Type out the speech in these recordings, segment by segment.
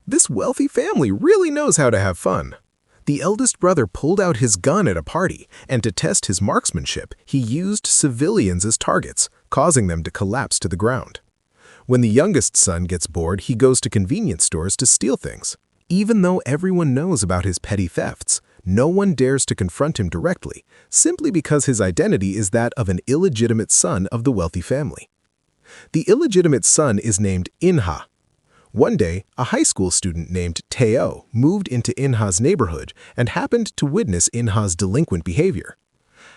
This wealthy family really knows how to have fun. The eldest brother pulled out his gun at a party, and to test his marksmanship, he used civilians as targets, causing them to collapse to the ground. When the youngest son gets bored, he goes to convenience stores to steal things. Even though everyone knows about his petty thefts, no one dares to confront him directly, simply because his identity is that of an illegitimate son of the wealthy family. The illegitimate son is named Inha. One day, a high school student named Teo moved into Inha's neighborhood and happened to witness Inha's delinquent behavior.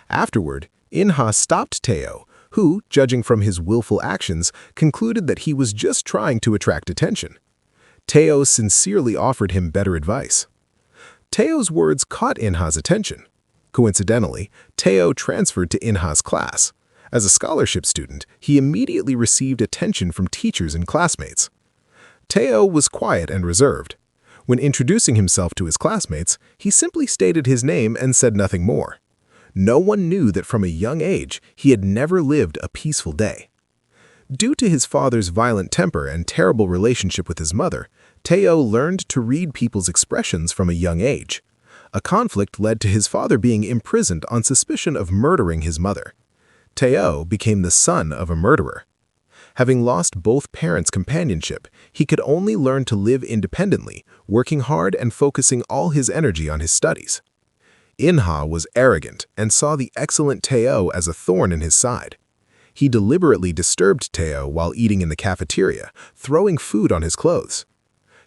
Afterward, Inha stopped Teo, who, judging from his willful actions, concluded that he was just trying to attract attention. Teo sincerely offered him better advice. Teo's words caught Inha's attention. Coincidentally, Teo transferred to Inha's class. As a scholarship student, he immediately received attention from teachers and classmates. Teo was quiet and reserved. When introducing himself to his classmates, he simply stated his name and said nothing more. No one knew that from a young age, he had never lived a peaceful day. Due to his father's violent temper and terrible relationship with his mother, Teo learned to read people's expressions from a young age. A conflict led to his father being imprisoned on suspicion of murdering his mother. Teo became the son of a murderer. Having lost both parents' companionship, he could only learn to live independently, working hard and focusing all his energy on his studies. Inha was arrogant and saw the excellent Teo as a thorn in his side. He deliberately disturbed Teo while eating in the cafeteria, throwing food on his clothes.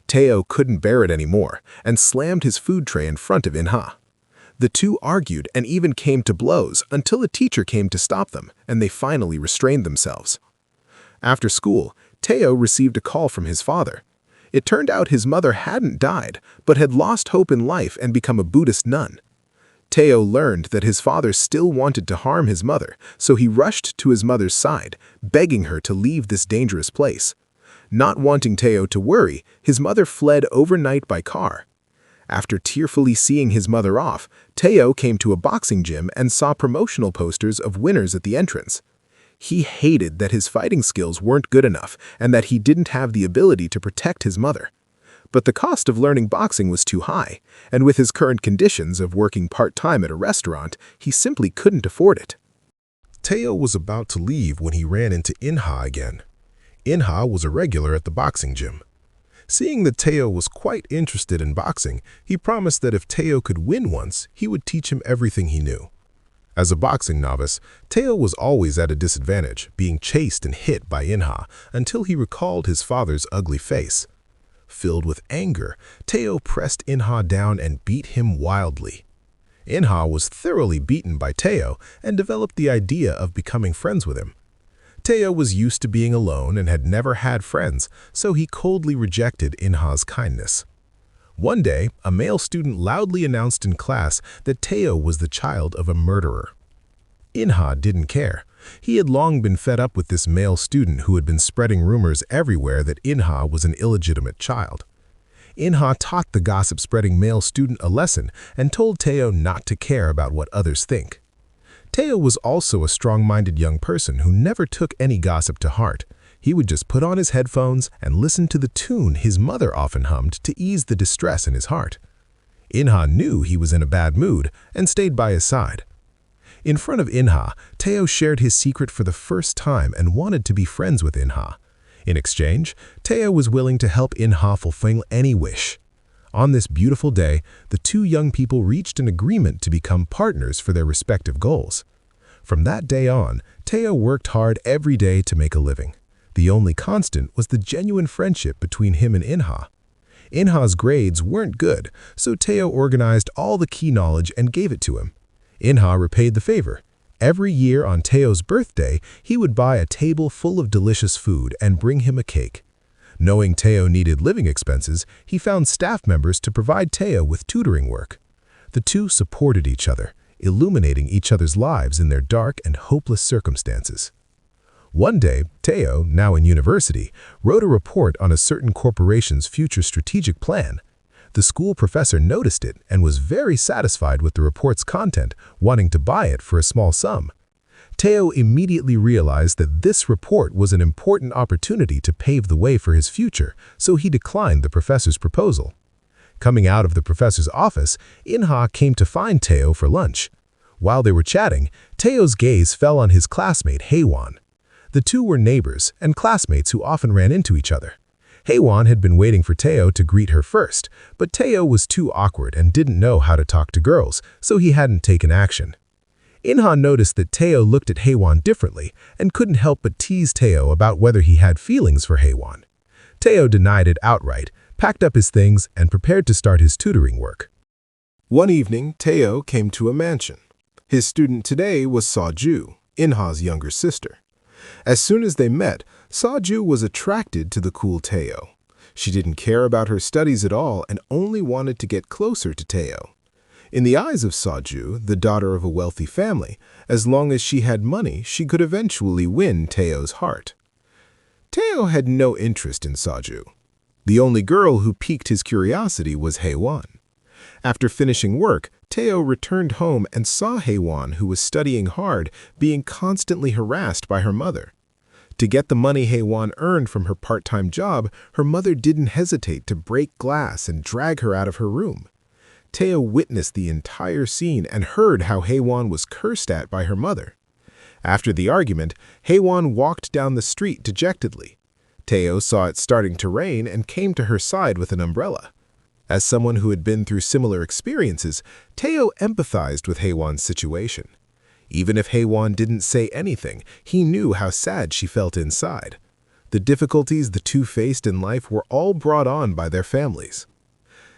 Teo couldn't bear it anymore and slammed his food tray in front of Inha. The two argued and even came to blows until a teacher came to stop them, and they finally restrained themselves. After school, Teo received a call from his father. It turned out his mother hadn't died, but had lost hope in life and become a Buddhist nun. Teo learned that his father still wanted to harm his mother, so he rushed to his mother's side, begging her to leave this dangerous place. Not wanting Teo to worry, his mother fled overnight by car. After tearfully seeing his mother off, Teo came to a boxing gym and saw promotional posters of winners at the entrance. He hated that his fighting skills weren't good enough and that he didn't have the ability to protect his mother. But the cost of learning boxing was too high, and with his current conditions of working part-time at a restaurant, he simply couldn't afford it. Teo was about to leave when he ran into Inha again. Inha was a regular at the boxing gym. Seeing that Teo was quite interested in boxing, he promised that if Teo could win once, he would teach him everything he knew. As a boxing novice, Teo was always at a disadvantage, being chased and hit by Inha until he recalled his father's ugly face. Filled with anger, Teo pressed Inha down and beat him wildly. Inha was thoroughly beaten by Teo and developed the idea of becoming friends with him. Teo was used to being alone and had never had friends, so he coldly rejected Inha's kindness. One day, a male student loudly announced in class that Teo was the child of a murderer. Inha didn't care. He had long been fed up with this male student who had been spreading rumors everywhere that Inha was an illegitimate child. Inha taught the gossip-spreading male student a lesson and told Teo not to care about what others think. Teo was also a strong-minded young person who never took any gossip to heart. He would just put on his headphones and listen to the tune his mother often hummed to ease the distress in his heart. Inha knew he was in a bad mood and stayed by his side. In front of Inha, Teo shared his secret for the first time and wanted to be friends with Inha. In exchange, Teo was willing to help Inha fulfill any wish. On this beautiful day, the two young people reached an agreement to become partners for their respective goals. From that day on, Teo worked hard every day to make a living. The only constant was the genuine friendship between him and Inha. Inha's grades weren't good, so Teo organized all the key knowledge and gave it to him. Inha repaid the favor. Every year on Teo's birthday, he would buy a table full of delicious food and bring him a cake. Knowing Teo needed living expenses, he found staff members to provide Teo with tutoring work. The two supported each other, illuminating each other's lives in their dark and hopeless circumstances. One day, Teo, now in university, wrote a report on a certain corporation's future strategic plan. The school professor noticed it and was very satisfied with the report's content, wanting to buy it for a small sum. Teo immediately realized that this report was an important opportunity to pave the way for his future, so he declined the professor's proposal. Coming out of the professor's office, Inha came to find Teo for lunch. While they were chatting, Teo's gaze fell on his classmate Haewon. The two were neighbors and classmates who often ran into each other. Haewon had been waiting for Teo to greet her first, but Teo was too awkward and didn't know how to talk to girls, so he hadn't taken action. Inha noticed that Teo looked at Haewon differently and couldn't help but tease Teo about whether he had feelings for Haewon. Teo denied it outright, packed up his things, and prepared to start his tutoring work. One evening, Teo came to a mansion. His student today was Seo-ju, Inha's younger sister. As soon as they met, Seo-ju was attracted to the cool Teo. She didn't care about her studies at all and only wanted to get closer to Teo. In the eyes of Seo-ju, the daughter of a wealthy family, as long as she had money, she could eventually win Teo's heart. Teo had no interest in Seo-ju. The only girl who piqued his curiosity was Haewon. After finishing work, Teo returned home and saw Haewon, who was studying hard, being constantly harassed by her mother. To get the money Haewon earned from her part-time job, her mother didn't hesitate to break glass and drag her out of her room. Teo witnessed the entire scene and heard how Haewon was cursed at by her mother. After the argument, Haewon walked down the street dejectedly. Teo saw it starting to rain and came to her side with an umbrella. As someone who had been through similar experiences, Teo empathized with Haewon's situation. Even if Haewon didn't say anything, he knew how sad she felt inside. The difficulties the two faced in life were all brought on by their families.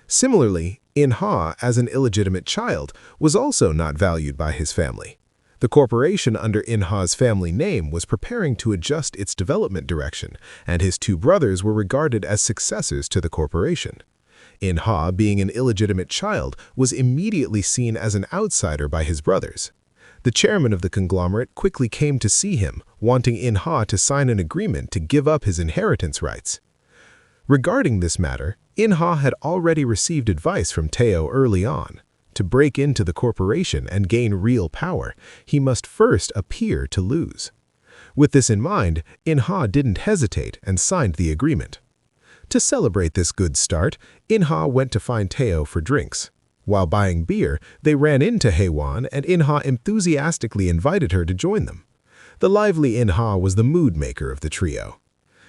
Similarly, Inha, as an illegitimate child, was also not valued by his family. The corporation under Inha's family name was preparing to adjust its development direction, and his two brothers were regarded as successors to the corporation. Inha, being an illegitimate child, was immediately seen as an outsider by his brothers. The chairman of the conglomerate quickly came to see him, wanting Inha to sign an agreement to give up his inheritance rights. Regarding this matter, Inha had already received advice from Teo early on. To break into the corporation and gain real power, he must first appear to lose. With this in mind, Inha didn't hesitate and signed the agreement. To celebrate this good start, Inha went to find Teo for drinks. While buying beer, they ran into Haewon, and Inha enthusiastically invited her to join them. The lively Inha was the mood maker of the trio.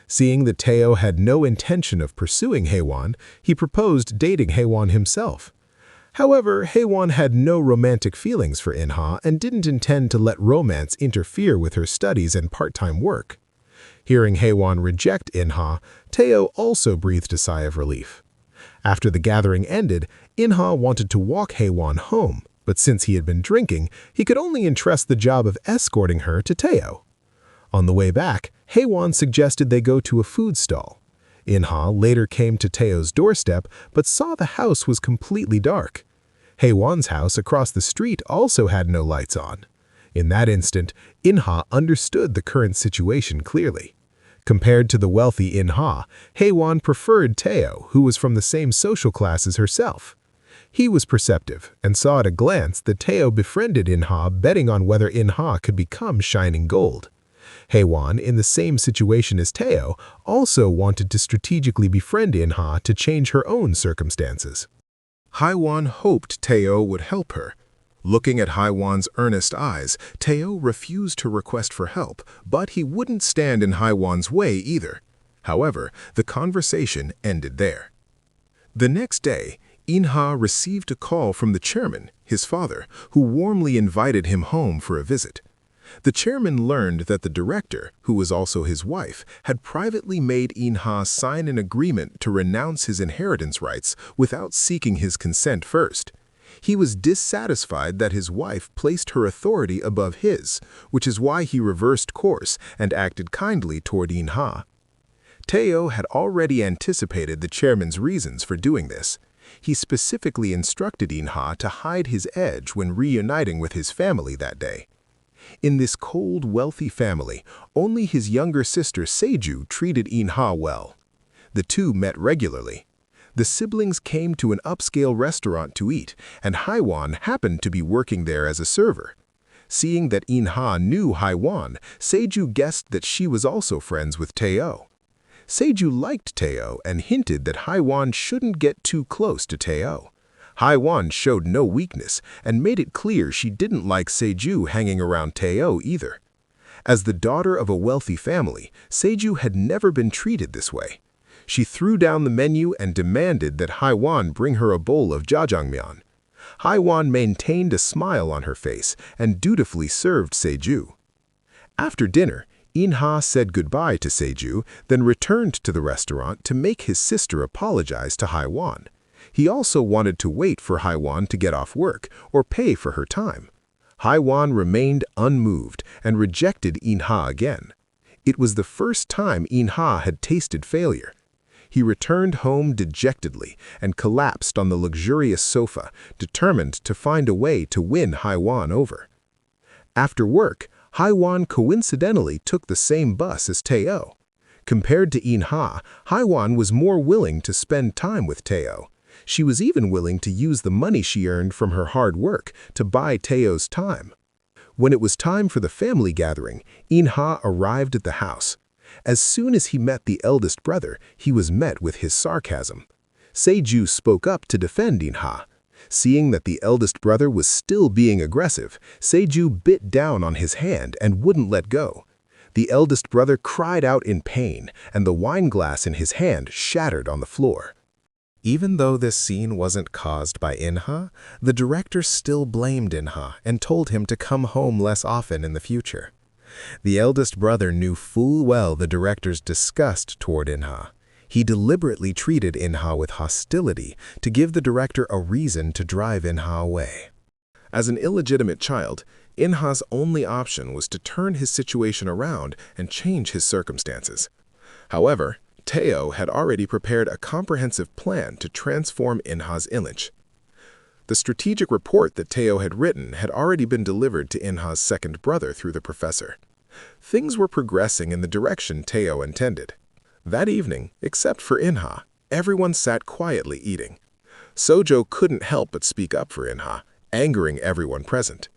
Seeing that Teo had no intention of pursuing Haewon, he proposed dating Haewon himself. However, Haewon had no romantic feelings for Inha and didn't intend to let romance interfere with her studies and part-time work. Hearing Haewon reject Inha, Teo also breathed a sigh of relief. After the gathering ended, Inha wanted to walk Haewon home, but since he had been drinking, he could only entrust the job of escorting her to Teo. On the way back, Haewon suggested they go to a food stall. Inha later came to Teo's doorstep but saw the house was completely dark. Haewon's house across the street also had no lights on. In that instant, Inha understood the current situation clearly. Compared to the wealthy Inha, Haewon preferred Teo, who was from the same social class as herself. He was perceptive and saw at a glance that Teo befriended Inha, betting on whether Inha could become shining gold. Haewon, in the same situation as Teo, also wanted to strategically befriend Inha to change her own circumstances. Haewon hoped Teo would help her. Looking at Haewon's earnest eyes, Teo refused her request for help, but he wouldn't stand in Haewon's way either. However, the conversation ended there. The next day, Inha received a call from the chairman, his father, who warmly invited him home for a visit. The chairman learned that the director, who was also his wife, had privately made Inha sign an agreement to renounce his inheritance rights without seeking his consent first. He was dissatisfied that his wife placed her authority above his, which is why he reversed course and acted kindly toward Inha. Teo had already anticipated the chairman's reasons for doing this. He specifically instructed Inha to hide his edge when reuniting with his family that day. In this cold, wealthy family, only his younger sister Seo-ju treated Inha well. The two met regularly. The siblings came to an upscale restaurant to eat, and Haewon happened to be working there as a server. Seeing that In-ha knew Haiwan, Seju guessed that she was also friends with Teo. Seju liked Teo and hinted that Haiwan shouldn't get too close to Teo. Haiwan showed no weakness and made it clear she didn't like Seju hanging around Teo either. As the daughter of a wealthy family, Seju had never been treated this way. She threw down the menu and demanded that Haiwan bring her a bowl of jjajangmyeon. Haiwan maintained a smile on her face and dutifully served Seju. After dinner, In-ha said goodbye to Seju, then returned to the restaurant to make his sister apologize to Haiwan. He also wanted to wait for Haiwan to get off work or pay for her time. Haiwan remained unmoved and rejected In-ha again. It was the first time In-ha had tasted failure. He returned home dejectedly and collapsed on the luxurious sofa, determined to find a way to win Haiwan over. After work, Haiwan coincidentally took the same bus as Teo. Compared to In-ha, Haiwan was more willing to spend time with Teo. She was even willing to use the money she earned from her hard work to buy Teo's time. When it was time for the family gathering, In-ha arrived at the house. As soon as he met the eldest brother, he was met with his sarcasm. Seju spoke up to defend In-ha. Seeing that the eldest brother was still being aggressive, Seju bit down on his hand and wouldn't let go. The eldest brother cried out in pain, and the wine glass in his hand shattered on the floor. Even though this scene wasn't caused by In-ha, the director still blamed In-ha and told him to come home less often in the future. The eldest brother knew full well the director's disgust toward In-ha. He deliberately treated In-ha with hostility to give the director a reason to drive In-ha away. As an illegitimate child, In-ha's only option was to turn his situation around and change his circumstances. However, Teo had already prepared a comprehensive plan to transform In-ha's image. The strategic report that Teo had written had already been delivered to In-ha's second brother through the professor. Things were progressing in the direction Teo intended. That evening, except for In-ha, everyone sat quietly eating. Sojo couldn't help but speak up for In-ha, angering everyone present.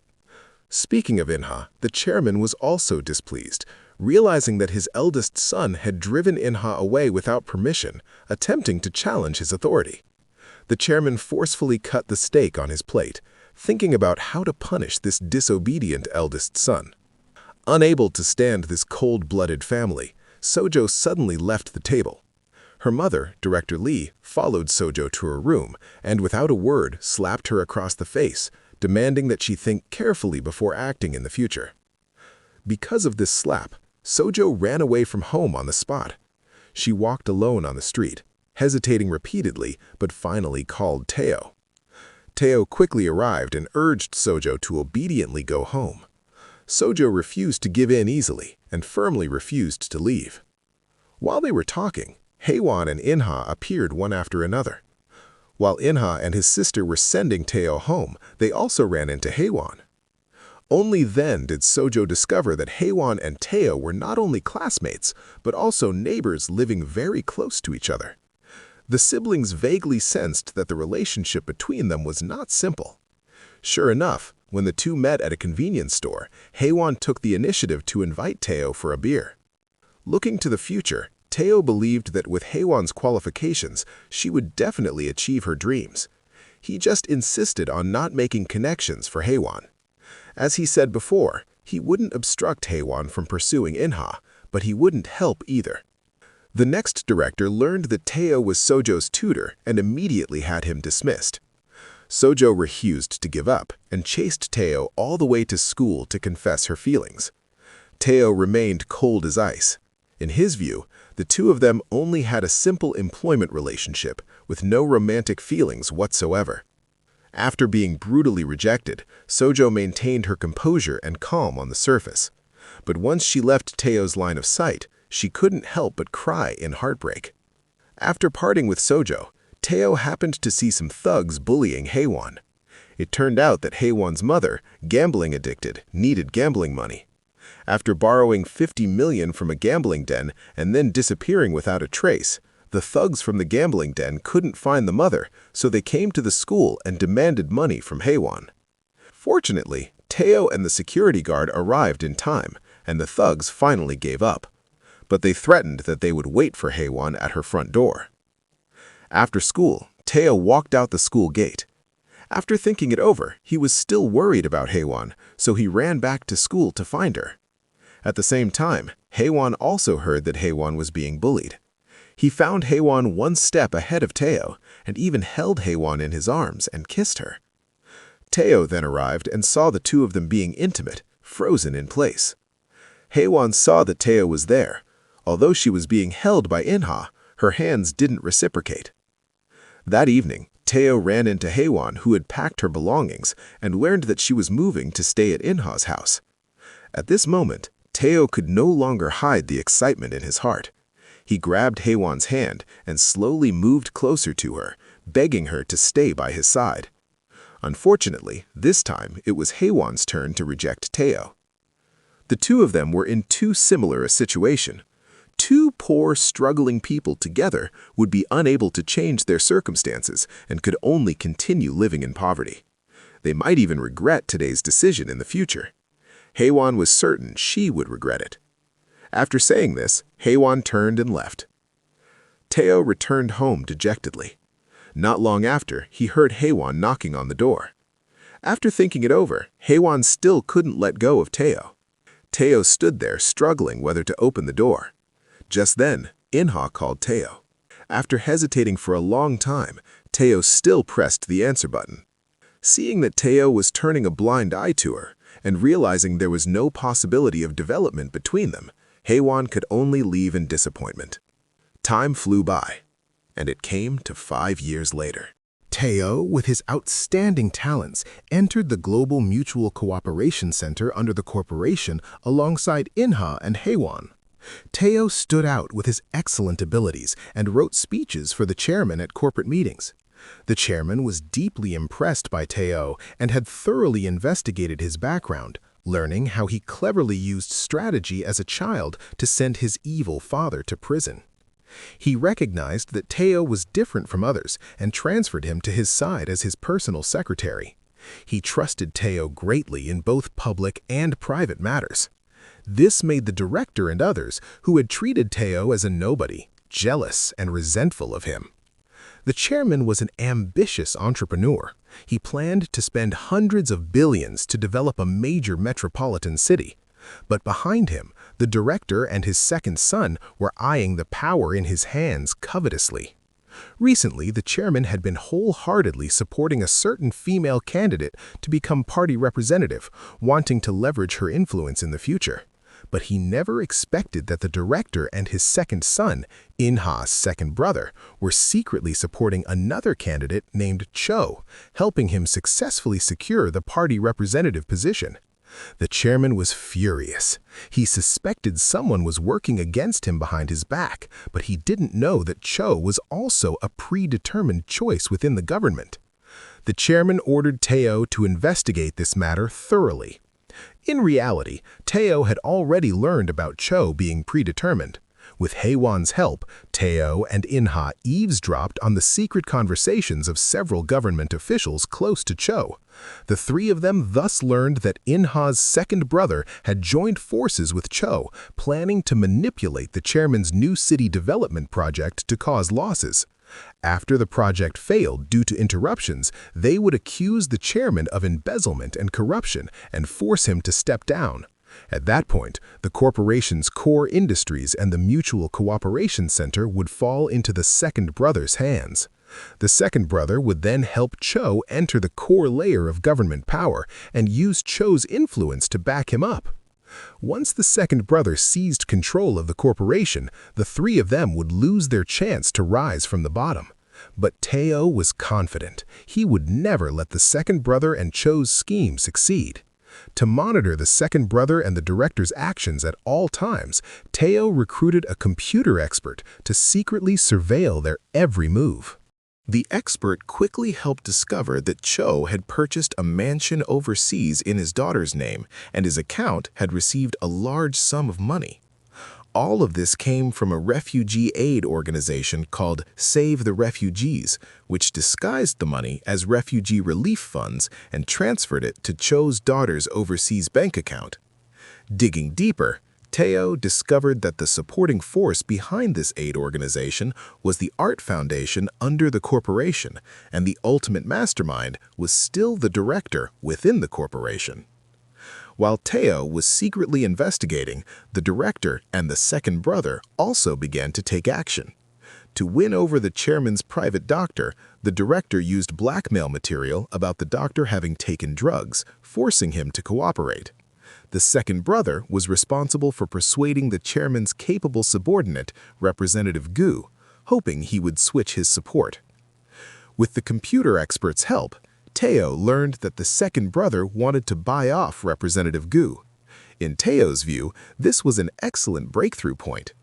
Speaking of In-ha, the chairman was also displeased, realizing that his eldest son had driven In-ha away without permission, attempting to challenge his authority. The chairman forcefully cut the steak on his plate, thinking about how to punish this disobedient eldest son. Unable to stand this cold-blooded family, Sojo suddenly left the table. Her mother, Director Lee, followed Sojo to her room and without a word slapped her across the face, demanding that she think carefully before acting in the future. Because of this slap, Sojo ran away from home on the spot. She walked alone on the street, hesitating repeatedly, but finally called Teo. Teo quickly arrived and urged Sojo to obediently go home. Sojo refused to give in easily and firmly refused to leave. While they were talking, Haiwan and In-ha appeared one after another. While In-ha and his sister were sending Teo home, they also ran into Haiwan. Only then did Sojo discover that Haiwan and Teo were not only classmates, but also neighbors living very close to each other. The siblings vaguely sensed that the relationship between them was not simple. Sure enough, when the two met at a convenience store, Haiwan took the initiative to invite Teo for a beer. Looking to the future, Teo believed that with Haiwan's qualifications, she would definitely achieve her dreams. He just insisted on not making connections for Haiwan. As he said before, he wouldn't obstruct Haiwan from pursuing In-ha, but he wouldn't help either. The next director learned that Teo was Sojo's tutor and immediately had him dismissed. Sojo refused to give up and chased Teo all the way to school to confess her feelings. Teo remained cold as ice. In his view, the two of them only had a simple employment relationship with no romantic feelings whatsoever. After being brutally rejected, Sojo maintained her composure and calm on the surface. But once she left Teo's line of sight, she couldn't help but cry in heartbreak. After parting with Sojo, Teo happened to see some thugs bullying Haiwan. It turned out that Haiwan's mother, gambling addicted, needed gambling money. After borrowing $50 million from a gambling den and then disappearing without a trace, the thugs from the gambling den couldn't find the mother, so they came to the school and demanded money from Haiwan. Fortunately, Teo and the security guard arrived in time, and the thugs finally gave up. But they threatened that they would wait for Haewon at her front door. After school, Teo walked out the school gate. After thinking it over, he was still worried about Haewon, so he ran back to school to find her. At the same time, Haewon also heard that Haewon was being bullied. He found Haewon one step ahead of Teo, and even held Haewon in his arms and kissed her. Teo then arrived and saw the two of them being intimate, frozen in place. Haewon saw that Teo was there. Although she was being held by Inha, her hands didn't reciprocate. That evening, Teo ran into Haewon, who had packed her belongings, and learned that she was moving to stay at Inha's house. At this moment, Teo could no longer hide the excitement in his heart. He grabbed Haewon's hand and slowly moved closer to her, begging her to stay by his side. Unfortunately, this time it was Haewon's turn to reject Teo. The two of them were in too similar a situation. Two poor, struggling people together would be unable to change their circumstances and could only continue living in poverty. They might even regret today's decision in the future. Haewon was certain she would regret it. After saying this, Haewon turned and left. Teo returned home dejectedly. Not long after, he heard Haewon knocking on the door. After thinking it over, Haewon still couldn't let go of Teo. Teo stood there, struggling whether to open the door. Just then, Inha called Teo. After hesitating for a long time, Teo still pressed the answer button. Seeing that Teo was turning a blind eye to her, and realizing there was no possibility of development between them, Haewon could only leave in disappointment. Time flew by, and it came to 5 years later. Teo, with his outstanding talents, entered the Global Mutual Cooperation Center under the corporation alongside Inha and Haewon. Teo stood out with his excellent abilities and wrote speeches for the chairman at corporate meetings. The chairman was deeply impressed by Teo and had thoroughly investigated his background, learning how he cleverly used strategy as a child to send his evil father to prison. He recognized that Teo was different from others and transferred him to his side as his personal secretary. He trusted Teo greatly in both public and private matters. This made the director and others, who had treated Teo as a nobody, jealous and resentful of him. The chairman was an ambitious entrepreneur. He planned to spend hundreds of billions to develop a major metropolitan city. But behind him, the director and his second son were eyeing the power in his hands covetously. Recently, the chairman had been wholeheartedly supporting a certain female candidate to become party representative, wanting to leverage her influence in the future. But he never expected that the director and his second son, Inha's second brother, were secretly supporting another candidate named Cho, helping him successfully secure the party representative position. The chairman was furious. He suspected someone was working against him behind his back, but he didn't know that Cho was also a predetermined choice within the government. The chairman ordered Teo to investigate this matter thoroughly. In reality, Teo had already learned about Cho being predetermined. With Haewon's help, Teo and Inha eavesdropped on the secret conversations of several government officials close to Cho. The three of them thus learned that Inha's second brother had joined forces with Cho, planning to manipulate the chairman's new city development project to cause losses. After the project failed due to interruptions, they would accuse the chairman of embezzlement and corruption and force him to step down. At that point, the corporation's core industries and the Mutual Cooperation Center would fall into the second brother's hands. The second brother would then help Cho enter the core layer of government power and use Cho's influence to back him up. Once the second brother seized control of the corporation, the three of them would lose their chance to rise from the bottom. But Teo was confident. He would never let the second brother and Cho's scheme succeed. To monitor the second brother and the director's actions at all times, Teo recruited a computer expert to secretly surveil their every move. The expert quickly helped discover that Cho had purchased a mansion overseas in his daughter's name, and his account had received a large sum of money. All of this came from a refugee aid organization called Save the Refugees, which disguised the money as refugee relief funds and transferred it to Cho's daughter's overseas bank account. Digging deeper, Teo discovered that the supporting force behind this aid organization was the art foundation under the corporation, and the ultimate mastermind was still the director within the corporation. While Teo was secretly investigating, the director and the second brother also began to take action. To win over the chairman's private doctor, the director used blackmail material about the doctor having taken drugs, forcing him to cooperate. The second brother was responsible for persuading the chairman's capable subordinate, Representative Gu, hoping he would switch his support. With the computer expert's help, Teo learned that the second brother wanted to buy off Representative Gu. In Teo's view, this was an excellent breakthrough point.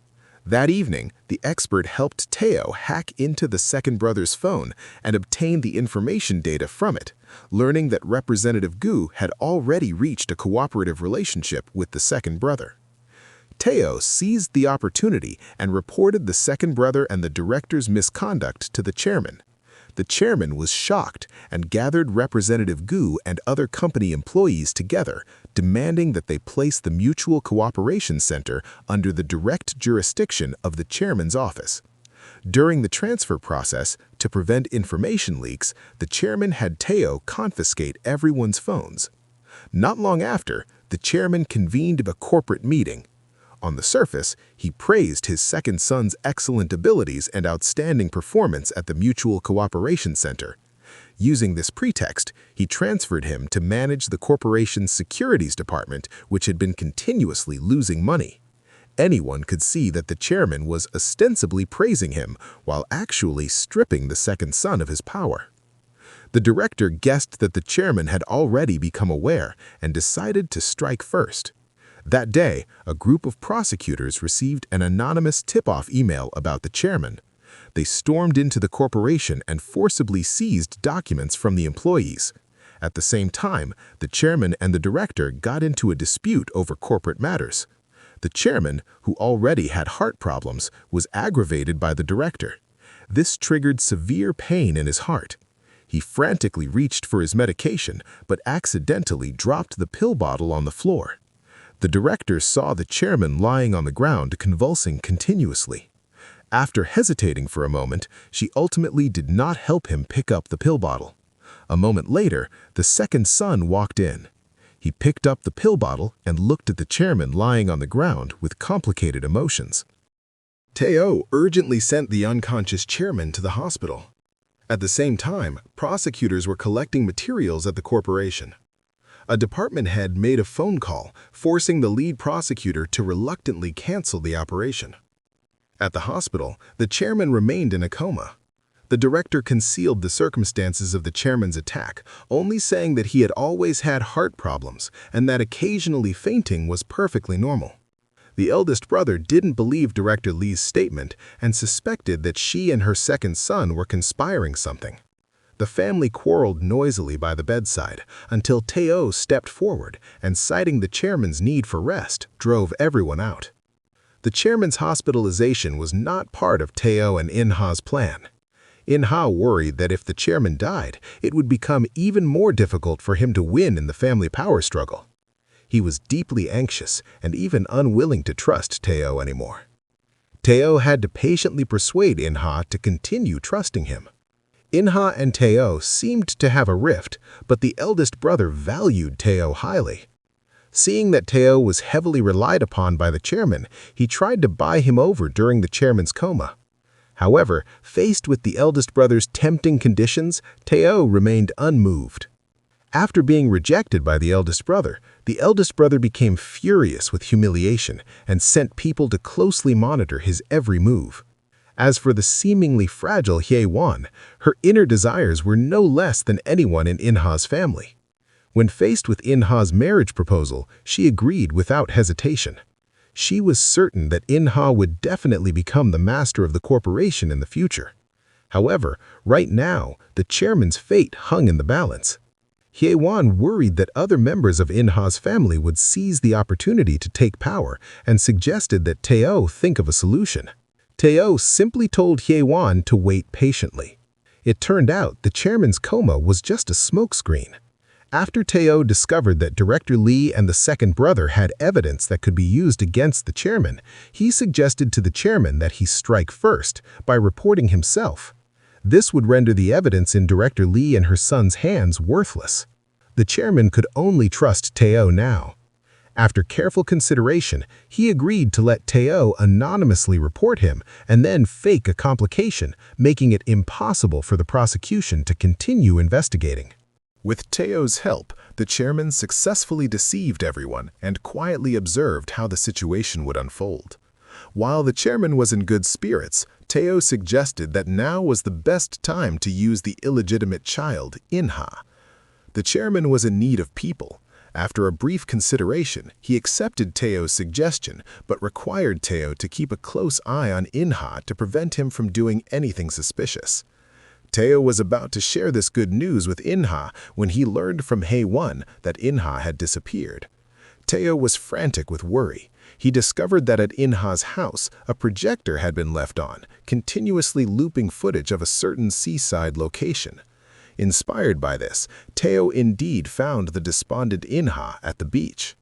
That evening, the expert helped Teo hack into the second brother's phone and obtain the information data from it, learning that Representative Gu had already reached a cooperative relationship with the second brother. Teo seized the opportunity and reported the second brother and the director's misconduct to the chairman. The chairman was shocked and gathered Representative Gu and other company employees together, demanding that they place the Mutual Cooperation Center under the direct jurisdiction of the chairman's office. During the transfer process, to prevent information leaks, the chairman had Teo confiscate everyone's phones. Not long after, the chairman convened a corporate meeting. On the surface, he praised his second son's excellent abilities and outstanding performance at the Mutual Cooperation Center. Using this pretext, he transferred him to manage the corporation's securities department, which had been continuously losing money. Anyone could see that the chairman was ostensibly praising him while actually stripping the second son of his power. The director guessed that the chairman had already become aware and decided to strike first. That day, a group of prosecutors received an anonymous tip-off email about the chairman. They stormed into the corporation and forcibly seized documents from the employees. At the same time, the chairman and the director got into a dispute over corporate matters. The chairman, who already had heart problems, was aggravated by the director. This triggered severe pain in his heart. He frantically reached for his medication, but accidentally dropped the pill bottle on the floor. The director saw the chairman lying on the ground convulsing continuously. After hesitating for a moment, she ultimately did not help him pick up the pill bottle. A moment later, the second son walked in. He picked up the pill bottle and looked at the chairman lying on the ground with complicated emotions. Teo urgently sent the unconscious chairman to the hospital. At the same time, prosecutors were collecting materials at the corporation. A department head made a phone call, forcing the lead prosecutor to reluctantly cancel the operation. At the hospital, the chairman remained in a coma. The director concealed the circumstances of the chairman's attack, only saying that he had always had heart problems and that occasionally fainting was perfectly normal. The eldest brother didn't believe Director Lee's statement and suspected that she and her second son were conspiring something. The family quarreled noisily by the bedside until Teo stepped forward and, citing the chairman's need for rest, drove everyone out. The chairman's hospitalization was not part of Teo and In-ha's plan. In-ha worried that if the chairman died, it would become even more difficult for him to win in the family power struggle. He was deeply anxious and even unwilling to trust Teo anymore. Teo had to patiently persuade In-ha to continue trusting him. In-ha and Teo seemed to have a rift, but the eldest brother valued Teo highly. Seeing that Teo was heavily relied upon by the chairman, he tried to buy him over during the chairman's coma. However, faced with the eldest brother's tempting conditions, Teo remained unmoved. After being rejected by the eldest brother became furious with humiliation and sent people to closely monitor his every move. As for the seemingly fragile Hye-won, her inner desires were no less than anyone in In-ha's family. When faced with In-ha's marriage proposal, she agreed without hesitation. She was certain that In-ha would definitely become the master of the corporation in the future. However, right now, the chairman's fate hung in the balance. Hye-won worried that other members of In-ha's family would seize the opportunity to take power and suggested that Tae-oh think of a solution. Tae-oh simply told Hye-won to wait patiently. It turned out the chairman's coma was just a smokescreen. After Tae-oh discovered that Director Lee and the second brother had evidence that could be used against the chairman, he suggested to the chairman that he strike first by reporting himself. This would render the evidence in Director Lee and her son's hands worthless. The chairman could only trust Tae-oh now. After careful consideration, he agreed to let Tae-oh anonymously report him and then fake a complication, making it impossible for the prosecution to continue investigating. With Tae-oh's help, the chairman successfully deceived everyone and quietly observed how the situation would unfold. While the chairman was in good spirits, Tae-oh suggested that now was the best time to use the illegitimate child, In-ha. The chairman was in need of people. After a brief consideration, he accepted Tae-oh's suggestion, but required Tae-oh to keep a close eye on In-ha to prevent him from doing anything suspicious. Tae-oh was about to share this good news with In-ha when he learned from Hye-won that In-ha had disappeared. Tae-oh was frantic with worry. He discovered that at In-ha's house, a projector had been left on, continuously looping footage of a certain seaside location. Inspired by this, Tae-oh indeed found the despondent In-ha at the beach.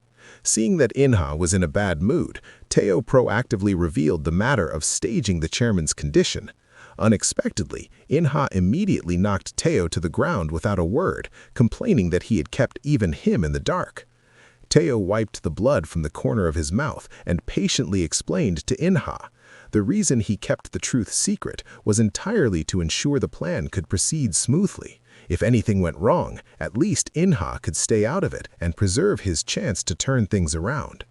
Seeing that In-ha was in a bad mood, Tae-oh proactively revealed the matter of staging the chairman's condition. Unexpectedly, In-ha immediately knocked Tae-oh to the ground without a word, complaining that he had kept even him in the dark. Tae-oh wiped the blood from the corner of his mouth and patiently explained to In-ha. The reason he kept the truth secret was entirely to ensure the plan could proceed smoothly. If anything went wrong, at least In-ha could stay out of it and preserve his chance to turn things around.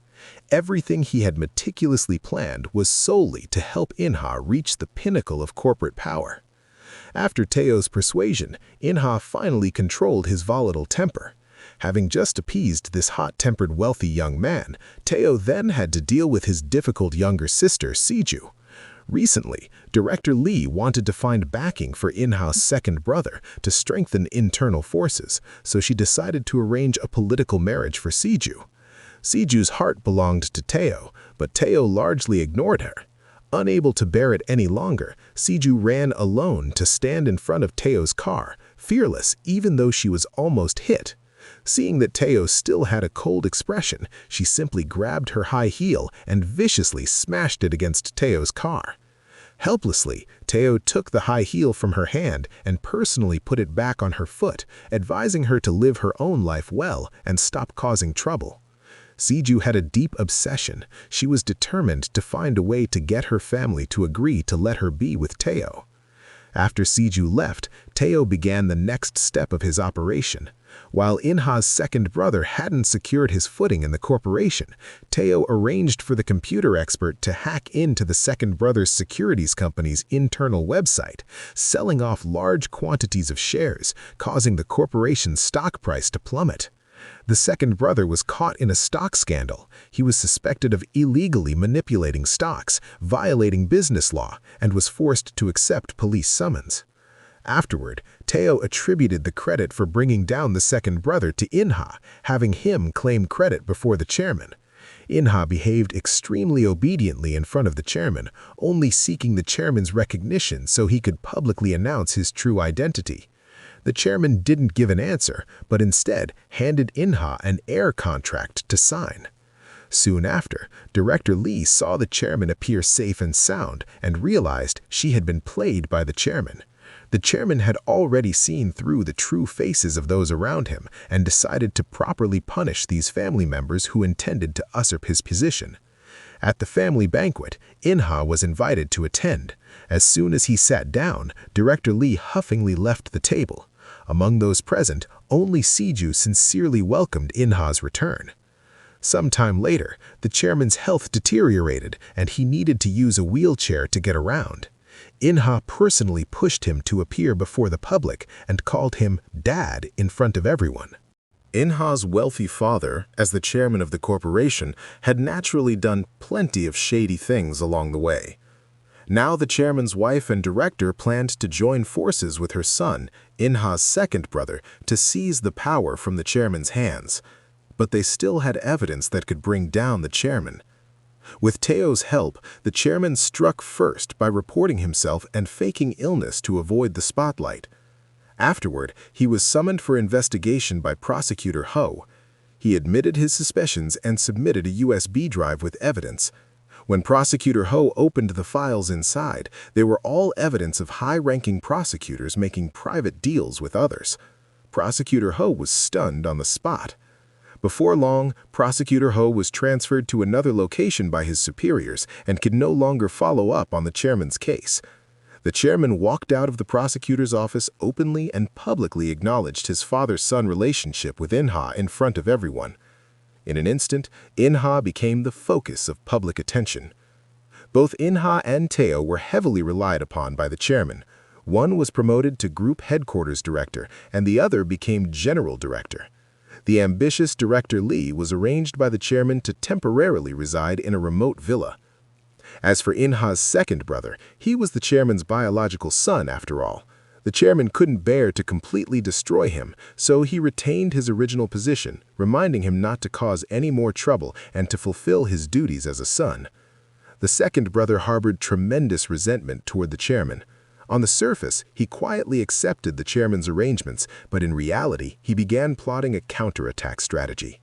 Everything he had meticulously planned was solely to help In-ha reach the pinnacle of corporate power. After Tae-oh's persuasion, In-ha finally controlled his volatile temper. Having just appeased this hot-tempered wealthy young man, Tae-oh then had to deal with his difficult younger sister, Siju. Recently, Director Lee wanted to find backing for In-ha's second brother to strengthen internal forces, so she decided to arrange a political marriage for Siju. Siju's heart belonged to Tae-oh, but Tae-oh largely ignored her. Unable to bear it any longer, Siju ran alone to stand in front of Tae-oh's car, fearless even though she was almost hit. Seeing that Tae-oh still had a cold expression, she simply grabbed her high heel and viciously smashed it against Tae-oh's car. Helplessly, Tae-oh took the high heel from her hand and personally put it back on her foot, advising her to live her own life well and stop causing trouble. Siju had a deep obsession. She was determined to find a way to get her family to agree to let her be with Tae-oh. After Siju left, Tae-oh began the next step of his operation. While In-ha's second brother hadn't secured his footing in the corporation, Tae-oh arranged for the computer expert to hack into the second brother's securities company's internal website, selling off large quantities of shares, causing the corporation's stock price to plummet. The second brother was caught in a stock scandal. He was suspected of illegally manipulating stocks, violating business law, and was forced to accept police summons. Afterward, Tae-oh attributed the credit for bringing down the second brother to In-ha, having him claim credit before the chairman. In-ha behaved extremely obediently in front of the chairman, only seeking the chairman's recognition so he could publicly announce his true identity. The chairman didn't give an answer, but instead handed In-ha an air contract to sign. Soon after, Director Lee saw the chairman appear safe and sound and realized she had been played by the chairman. The chairman had already seen through the true faces of those around him and decided to properly punish these family members who intended to usurp his position. At the family banquet, In-ha was invited to attend. As soon as he sat down, Director Lee huffingly left the table. Among those present, only Siju sincerely welcomed In-ha's return. Some time later, the chairman's health deteriorated and he needed to use a wheelchair to get around. In-ha personally pushed him to appear before the public and called him Dad in front of everyone. In-ha's wealthy father, as the chairman of the corporation, had naturally done plenty of shady things along the way. Now the chairman's wife and director planned to join forces with her son, In-ha's second brother, to seize the power from the chairman's hands. But they still had evidence that could bring down the chairman. With Teo's help, the chairman struck first by reporting himself and faking illness to avoid the spotlight. Afterward, he was summoned for investigation by Prosecutor Ho. He admitted his suspicions and submitted a USB drive with evidence. When Prosecutor Ho opened the files inside, they were all evidence of high-ranking prosecutors making private deals with others. Prosecutor Ho was stunned on the spot. Before long, Prosecutor Ho was transferred to another location by his superiors and could no longer follow up on the chairman's case. The chairman walked out of the prosecutor's office openly and publicly acknowledged his father-son relationship with In-ha in front of everyone. In an instant, In-ha became the focus of public attention. Both In-ha and Teo were heavily relied upon by the chairman. One was promoted to group headquarters director, and the other became general director. The ambitious Director Lee was arranged by the chairman to temporarily reside in a remote villa. As for In-ha's second brother, he was the chairman's biological son after all. The chairman couldn't bear to completely destroy him, so he retained his original position, reminding him not to cause any more trouble and to fulfill his duties as a son. The second brother harbored tremendous resentment toward the chairman. On the surface, he quietly accepted the chairman's arrangements, but in reality, he began plotting a counterattack strategy.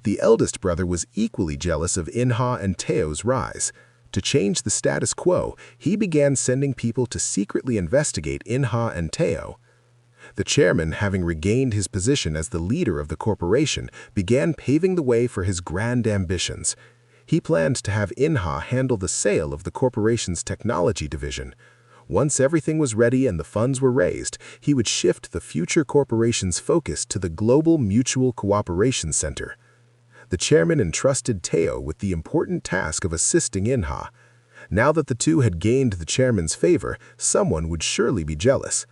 The eldest brother was equally jealous of In-ha and Teo's rise. To change the status quo, he began sending people to secretly investigate In-ha and Teo. The chairman, having regained his position as the leader of the corporation, began paving the way for his grand ambitions. He planned to have In-ha handle the sale of the corporation's technology division. Once everything was ready and the funds were raised, he would shift the future corporation's focus to the Global Mutual Cooperation Center. The chairman entrusted Teo with the important task of assisting In-ha. Now that the two had gained the chairman's favor, someone would surely be jealous.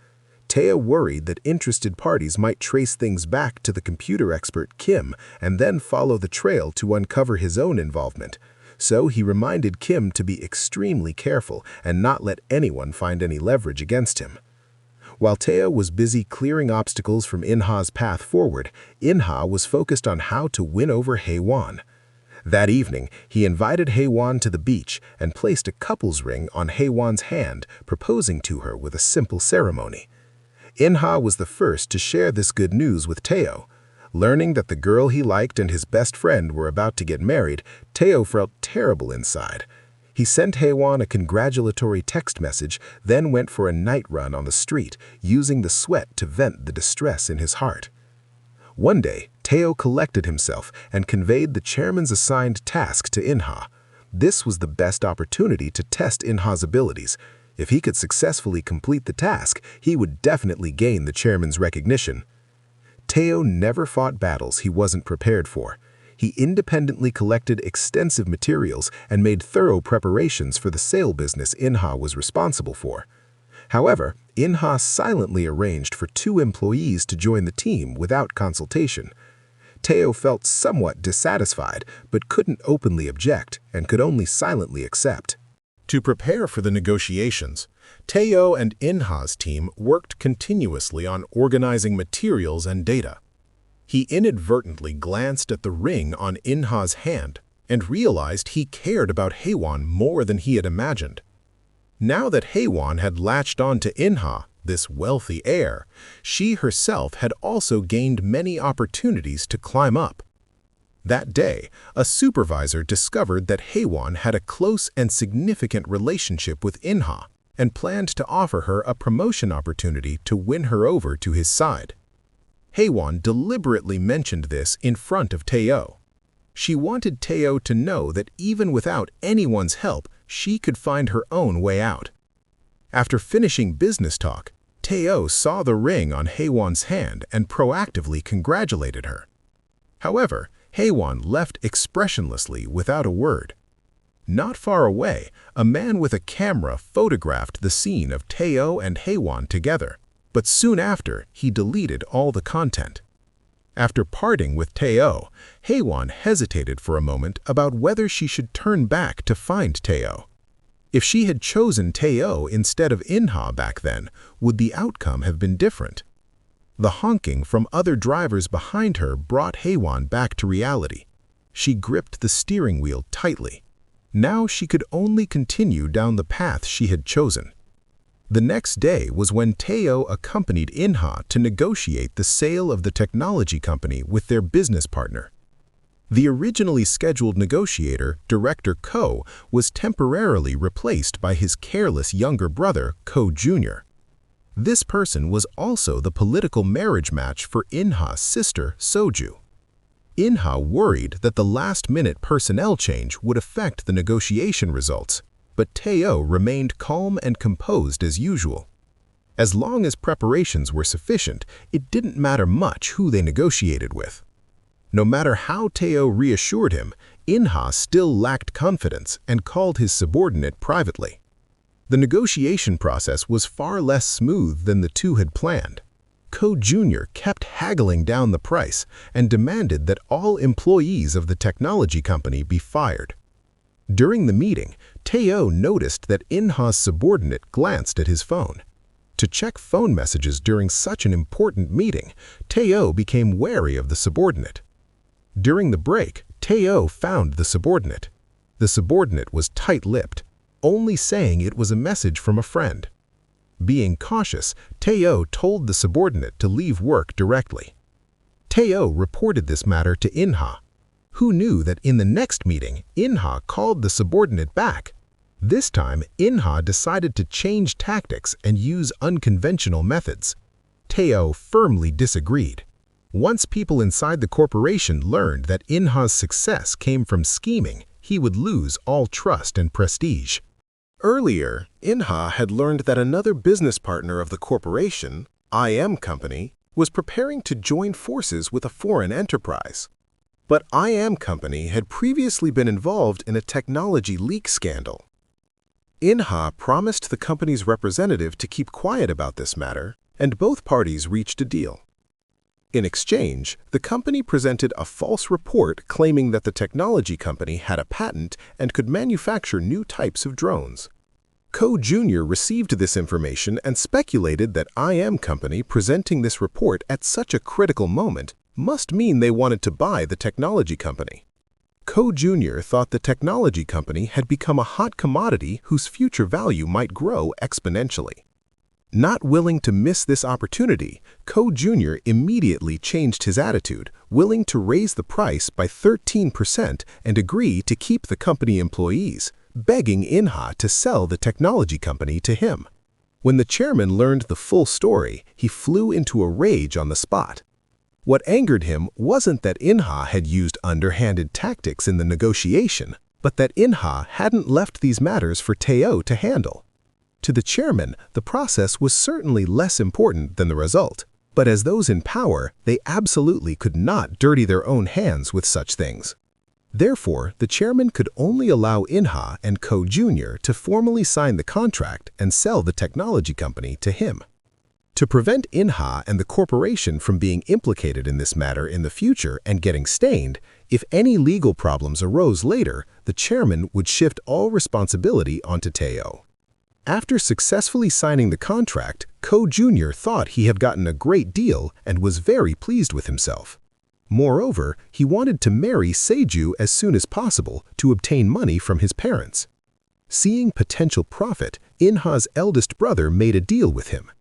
Teo worried that interested parties might trace things back to the computer expert Kim and then follow the trail to uncover his own involvement. So he reminded Kim to be extremely careful and not let anyone find any leverage against him. While Teo was busy clearing obstacles from In-ha's path forward, In-ha was focused on how to win over Hae-won. That evening, he invited Hae-won to the beach and placed a couple's ring on Hae-won's hand, proposing to her with a simple ceremony. In-ha was the first to share this good news with Teo. Learning that the girl he liked and his best friend were about to get married, Teo felt terrible inside. He sent Hae-won a congratulatory text message, then went for a night run on the street, using the sweat to vent the distress in his heart. One day, Teo collected himself and conveyed the chairman's assigned task to In-ha. This was the best opportunity to test In-ha's abilities. If he could successfully complete the task, he would definitely gain the chairman's recognition. Teo never fought battles he wasn't prepared for. He independently collected extensive materials and made thorough preparations for the sale business In-ha was responsible for. However, In-ha silently arranged for 2 employees to join the team without consultation. Teo felt somewhat dissatisfied, but couldn't openly object and could only silently accept. To prepare for the negotiations, Teo and In-ha's team worked continuously on organizing materials and data. He inadvertently glanced at the ring on In-ha's hand and realized he cared about Hae-won more than he had imagined. Now that Hae-won had latched on to In-ha, this wealthy heir, she herself had also gained many opportunities to climb up. That day, a supervisor discovered that Hae-won had a close and significant relationship with In-ha and planned to offer her a promotion opportunity to win her over to his side. Hae-won deliberately mentioned this in front of Teo. She wanted Teo to know that even without anyone's help, she could find her own way out. After finishing business talk, Teo saw the ring on Hae-won's hand and proactively congratulated her. However, Hae-won left expressionlessly without a word. Not far away, a man with a camera photographed the scene of Teo and Hae-won together, but soon after, he deleted all the content. After parting with Teo, Hae-won hesitated for a moment about whether she should turn back to find Teo. If she had chosen Teo instead of Inha back then, would the outcome have been different? The honking from other drivers behind her brought Haewon back to reality. She gripped the steering wheel tightly. Now she could only continue down the path she had chosen. The next day was when Teo accompanied Inha to negotiate the sale of the technology company with their business partner. The originally scheduled negotiator, Director Ko, was temporarily replaced by his careless younger brother, Ko Jr. This person was also the political marriage match for Inha's sister, Soju. Inha worried that the last-minute personnel change would affect the negotiation results, but Teo remained calm and composed as usual. As long as preparations were sufficient, it didn't matter much who they negotiated with. No matter how Teo reassured him, Inha still lacked confidence and called his subordinate privately. The negotiation process was far less smooth than the two had planned. Ko Jr. kept haggling down the price and demanded that all employees of the technology company be fired. During the meeting, Teo noticed that Inha's subordinate glanced at his phone. To check phone messages during such an important meeting, Teo became wary of the subordinate. During the break, Teo found the subordinate. The subordinate was tight-lipped, only saying it was a message from a friend. Being cautious, Teo told the subordinate to leave work directly. Teo reported this matter to Inha, who knew that in the next meeting, Inha called the subordinate back. This time, Inha decided to change tactics and use unconventional methods. Teo firmly disagreed. Once people inside the corporation learned that Inha's success came from scheming, he would lose all trust and prestige. Earlier, Inha had learned that another business partner of the corporation, IM Company, was preparing to join forces with a foreign enterprise. But IM Company had previously been involved in a technology leak scandal. Inha promised the company's representative to keep quiet about this matter, and both parties reached a deal. In exchange, the company presented a false report claiming that the technology company had a patent and could manufacture new types of drones. Ko Jr. received this information and speculated that IM Company presenting this report at such a critical moment must mean they wanted to buy the technology company. Ko Jr. thought the technology company had become a hot commodity whose future value might grow exponentially. Not willing to miss this opportunity, Ko Jr. immediately changed his attitude, willing to raise the price by 13% and agree to keep the company employees, begging Inha to sell the technology company to him. When the chairman learned the full story, he flew into a rage on the spot. What angered him wasn't that Inha had used underhanded tactics in the negotiation, but that Inha hadn't left these matters for Teo to handle. To the chairman, the process was certainly less important than the result, but as those in power, they absolutely could not dirty their own hands with such things. Therefore, the chairman could only allow Inha and Ko Jr. to formally sign the contract and sell the technology company to him. To prevent Inha and the corporation from being implicated in this matter in the future and getting stained, if any legal problems arose later, the chairman would shift all responsibility onto Teo. After successfully signing the contract, Ko Jr. thought he had gotten a great deal and was very pleased with himself. Moreover, he wanted to marry Seiju as soon as possible to obtain money from his parents. Seeing potential profit, Inha's eldest brother made a deal with him.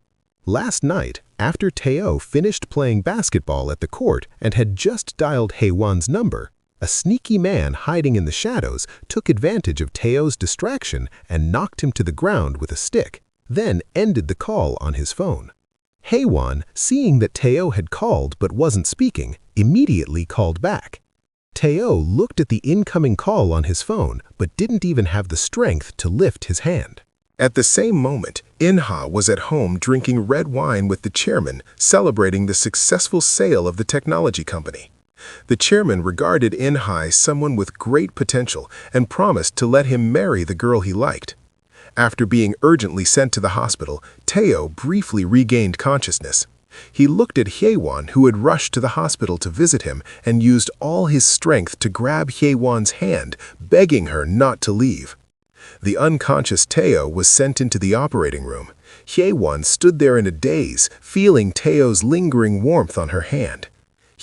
Last night, after Teo finished playing basketball at the court and had just dialed Haewon's number, a sneaky man hiding in the shadows took advantage of Teo's distraction and knocked him to the ground with a stick, then ended the call on his phone. Haewon, seeing that Teo had called but wasn't speaking, immediately called back. Teo looked at the incoming call on his phone but didn't even have the strength to lift his hand. At the same moment, Inha was at home drinking red wine with the chairman, celebrating the successful sale of the technology company. The chairman regarded Inha as someone with great potential and promised to let him marry the girl he liked. After being urgently sent to the hospital, Teo briefly regained consciousness. He looked at Haewon, who had rushed to the hospital to visit him, and used all his strength to grab Haewon's hand, begging her not to leave. The unconscious Teo was sent into the operating room. Hye-won stood there in a daze, feeling Teo's lingering warmth on her hand.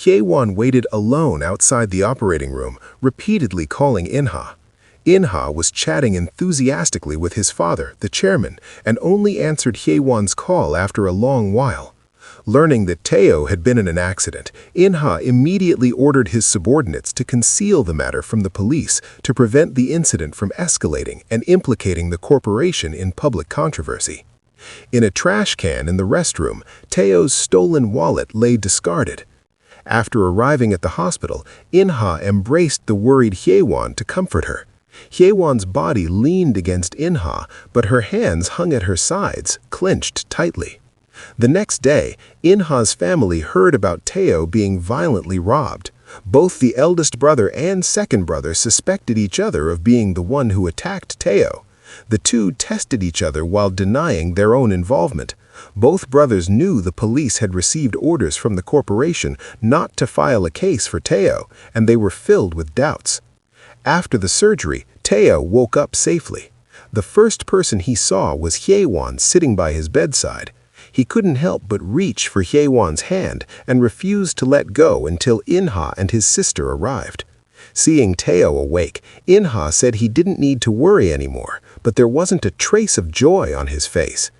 Hye-won waited alone outside the operating room, repeatedly calling In-ha. In-ha was chatting enthusiastically with his father, the chairman, and only answered Hye-won's call after a long while. Learning that Teo had been in an accident, In-ha immediately ordered his subordinates to conceal the matter from the police to prevent the incident from escalating and implicating the corporation in public controversy. In a trash can in the restroom, Teo's stolen wallet lay discarded. After arriving at the hospital, In-ha embraced the worried Hye-won to comfort her. Hye-won's body leaned against In-ha, but her hands hung at her sides, clenched tightly. The next day, In-ha's family heard about Teo being violently robbed. Both the eldest brother and second brother suspected each other of being the one who attacked Teo. The two tested each other while denying their own involvement. Both brothers knew the police had received orders from the corporation not to file a case for Teo, and they were filled with doubts. After the surgery, Teo woke up safely. The first person he saw was Hye-won sitting by his bedside. He couldn't help but reach for Hye-won's hand and refused to let go until In-ha and his sister arrived. Seeing Teo awake, In-ha said he didn't need to worry anymore, but there wasn't a trace of joy on his face.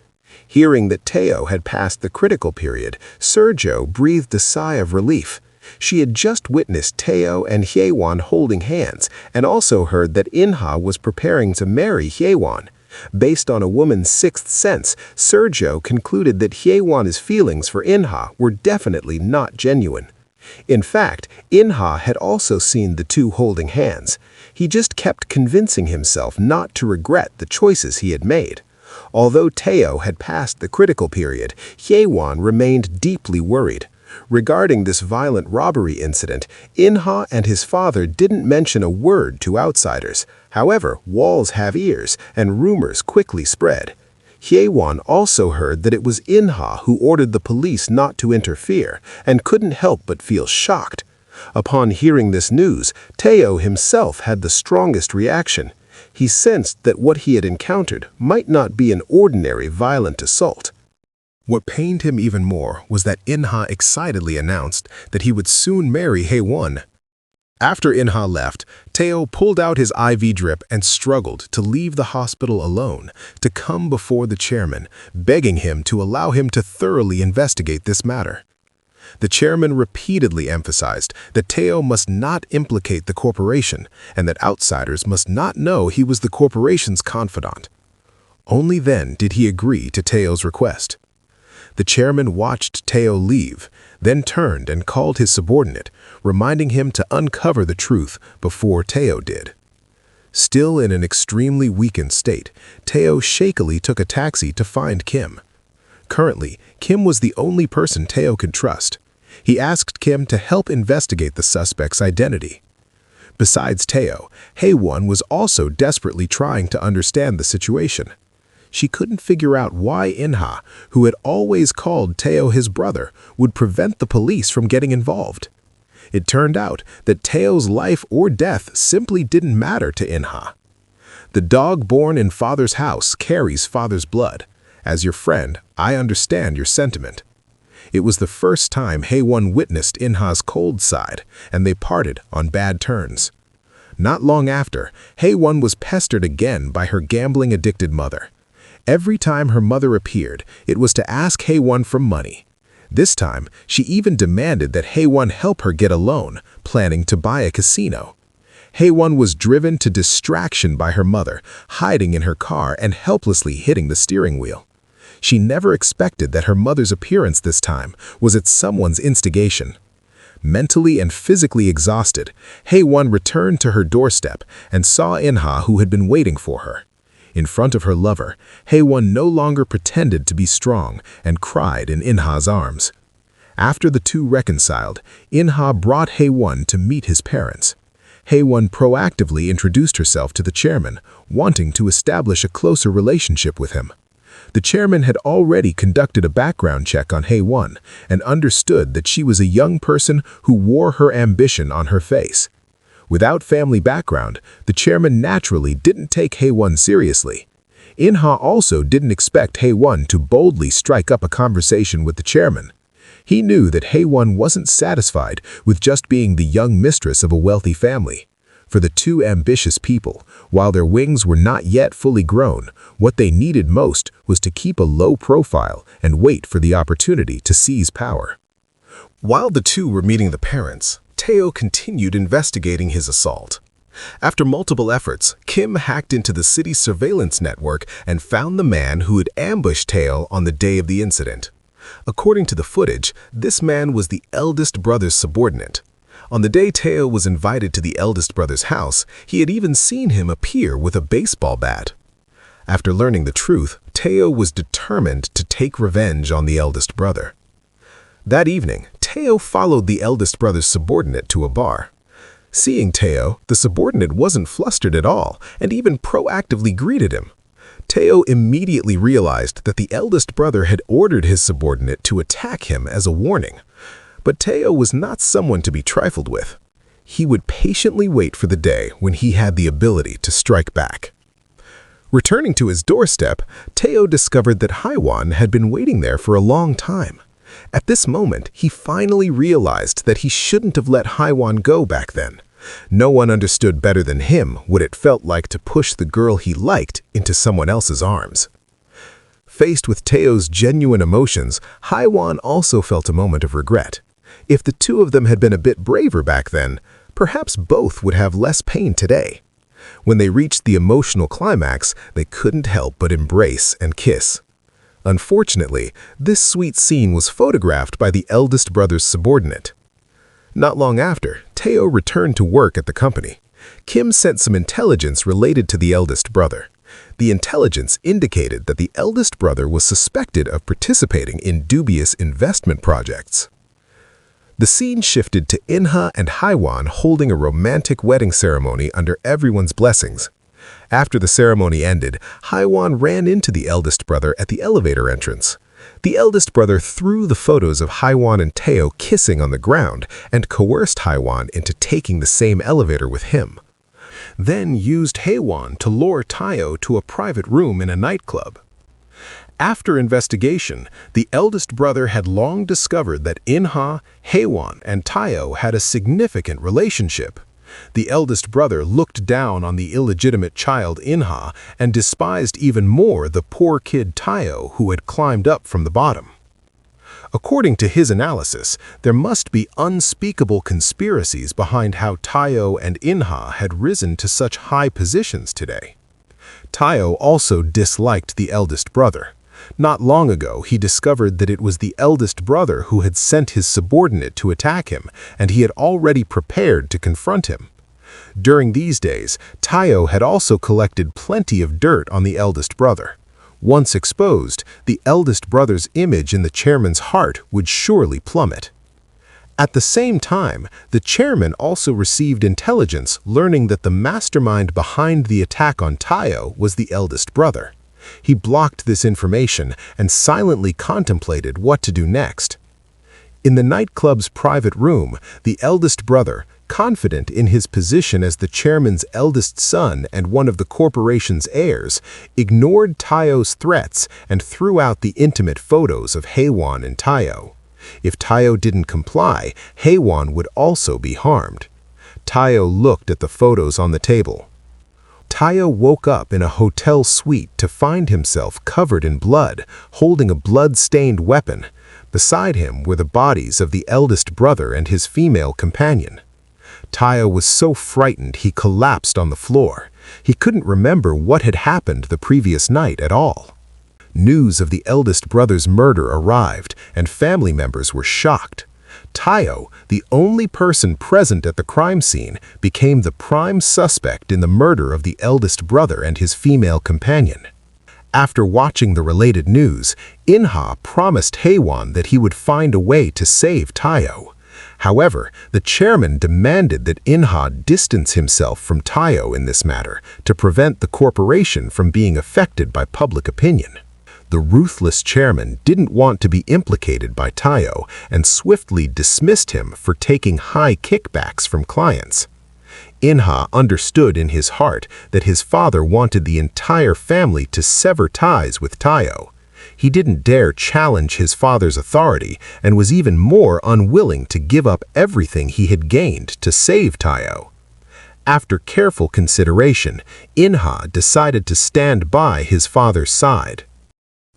Hearing that Teo had passed the critical period, Sergio breathed a sigh of relief. She had just witnessed Teo and Hye-won holding hands and also heard that In-ha was preparing to marry Hye-won. Based on a woman's sixth sense, Sergio concluded that Hye-won's feelings for In-ha were definitely not genuine. In fact, In-ha had also seen the two holding hands. He just kept convincing himself not to regret the choices he had made. Although Teo had passed the critical period, Hye-won remained deeply worried. Regarding this violent robbery incident, In-ha and his father didn't mention a word to outsiders. However, walls have ears, and rumors quickly spread. Hye-won also heard that it was In-ha who ordered the police not to interfere, and couldn't help but feel shocked. Upon hearing this news, Teo himself had the strongest reaction. He sensed that what he had encountered might not be an ordinary violent assault. What pained him even more was that In-ha excitedly announced that he would soon marry Hye-won. After In-ha left, Teo pulled out his IV drip and struggled to leave the hospital alone, to come before the chairman, begging him to allow him to thoroughly investigate this matter. The chairman repeatedly emphasized that Teo must not implicate the corporation and that outsiders must not know he was the corporation's confidant. Only then did he agree to Teo's request. The chairman watched Teo leave, then turned and called his subordinate, reminding him to uncover the truth before Teo did. Still in an extremely weakened state, Teo shakily took a taxi to find Kim. Currently, Kim was the only person Teo could trust. He asked Kim to help investigate the suspect's identity. Besides Teo, Hye-won was also desperately trying to understand the situation. She couldn't figure out why In-ha, who had always called Teo his brother, would prevent the police from getting involved. It turned out that Teo's life or death simply didn't matter to In-ha. The dog born in father's house carries father's blood. As your friend, I understand your sentiment. It was the first time Hye-won witnessed In-ha's cold side, and they parted on bad terms. Not long after, Hye-won was pestered again by her gambling-addicted mother. Every time her mother appeared, it was to ask Hye-won for money. This time, she even demanded that Hye-won help her get a loan, planning to buy a casino. Hye-won was driven to distraction by her mother, hiding in her car and helplessly hitting the steering wheel. She never expected that her mother's appearance this time was at someone's instigation. Mentally and physically exhausted, Hye-won returned to her doorstep and saw In-ha, who had been waiting for her. In front of her lover, Hye-won no longer pretended to be strong and cried in In-ha's arms. After the two reconciled, In-ha brought Hye-won to meet his parents. Hye-won proactively introduced herself to the chairman, wanting to establish a closer relationship with him. The chairman had already conducted a background check on Hye-won and understood that she was a young person who wore her ambition on her face. Without family background, the chairman naturally didn't take Hae-won seriously. In-ha also didn't expect Hae-won to boldly strike up a conversation with the chairman. He knew that Hae-won wasn't satisfied with just being the young mistress of a wealthy family. For the two ambitious people, while their wings were not yet fully grown, what they needed most was to keep a low profile and wait for the opportunity to seize power. While the two were meeting the parents, Tae-oh continued investigating his assault. After multiple efforts, Kim hacked into the city's surveillance network and found the man who had ambushed Tae-oh on the day of the incident. According to the footage, this man was the eldest brother's subordinate. On the day Tae-oh was invited to the eldest brother's house, he had even seen him appear with a baseball bat. After learning the truth, Tae-oh was determined to take revenge on the eldest brother. That evening, Tae-oh followed the eldest brother's subordinate to a bar. Seeing Tae-oh, the subordinate wasn't flustered at all and even proactively greeted him. Tae-oh immediately realized that the eldest brother had ordered his subordinate to attack him as a warning. But Tae-oh was not someone to be trifled with. He would patiently wait for the day when he had the ability to strike back. Returning to his doorstep, Tae-oh discovered that Hae-won had been waiting there for a long time. At this moment, he finally realized that he shouldn't have let Hae-won go back then. No one understood better than him what it felt like to push the girl he liked into someone else's arms. Faced with Tae-oh's genuine emotions, Hae-won also felt a moment of regret. If the two of them had been a bit braver back then, perhaps both would have less pain today. When they reached the emotional climax, they couldn't help but embrace and kiss. Unfortunately, this sweet scene was photographed by the eldest brother's subordinate. Not long after, Tae-oh returned to work at the company. Kim sent some intelligence related to the eldest brother. The intelligence indicated that the eldest brother was suspected of participating in dubious investment projects. The scene shifted to In-ha and Hae-won holding a romantic wedding ceremony under everyone's blessings. After the ceremony ended, Hae-won ran into the eldest brother at the elevator entrance. The eldest brother threw the photos of Hae-won and Tae-oh kissing on the ground and coerced Hae-won into taking the same elevator with him. Then used Hae-won to lure Tae-oh to a private room in a nightclub. After investigation, the eldest brother had long discovered that In-ha, Hae-won, and Tae-oh had a significant relationship. The eldest brother looked down on the illegitimate child In-ha and despised even more the poor kid Tae-oh who had climbed up from the bottom. According to his analysis, there must be unspeakable conspiracies behind how Tae-oh and In-ha had risen to such high positions today. Tae-oh also disliked the eldest brother. Not long ago, he discovered that it was the eldest brother who had sent his subordinate to attack him, and he had already prepared to confront him. During these days, Tae-oh had also collected plenty of dirt on the eldest brother. Once exposed, the eldest brother's image in the chairman's heart would surely plummet. At the same time, the chairman also received intelligence learning that the mastermind behind the attack on Tae-oh was the eldest brother. He blocked this information and silently contemplated what to do next. In the nightclub's private room, the eldest brother, confident in his position as the chairman's eldest son and one of the corporation's heirs, ignored Tae-oh's threats and threw out the intimate photos of Hae-won and Tae-oh. If Tae-oh didn't comply, Hae-won would also be harmed. Tae-oh looked at the photos on the table. Tae-oh woke up in a hotel suite to find himself covered in blood, holding a blood-stained weapon. Beside him were the bodies of the eldest brother and his female companion. Tae-oh was so frightened he collapsed on the floor. He couldn't remember what had happened the previous night at all. News of the eldest brother's murder arrived, and family members were shocked. Tae-oh, the only person present at the crime scene, became the prime suspect in the murder of the eldest brother and his female companion. After watching the related news, In-ha promised Hae-won that he would find a way to save Tae-oh. However, the chairman demanded that In-ha distance himself from Tae-oh in this matter to prevent the corporation from being affected by public opinion. The ruthless chairman didn't want to be implicated by Tae-oh and swiftly dismissed him for taking high kickbacks from clients. Inha understood in his heart that his father wanted the entire family to sever ties with Tayo. He didn't dare challenge his father's authority and was even more unwilling to give up everything he had gained to save Tayo. After careful consideration, Inha decided to stand by his father's side.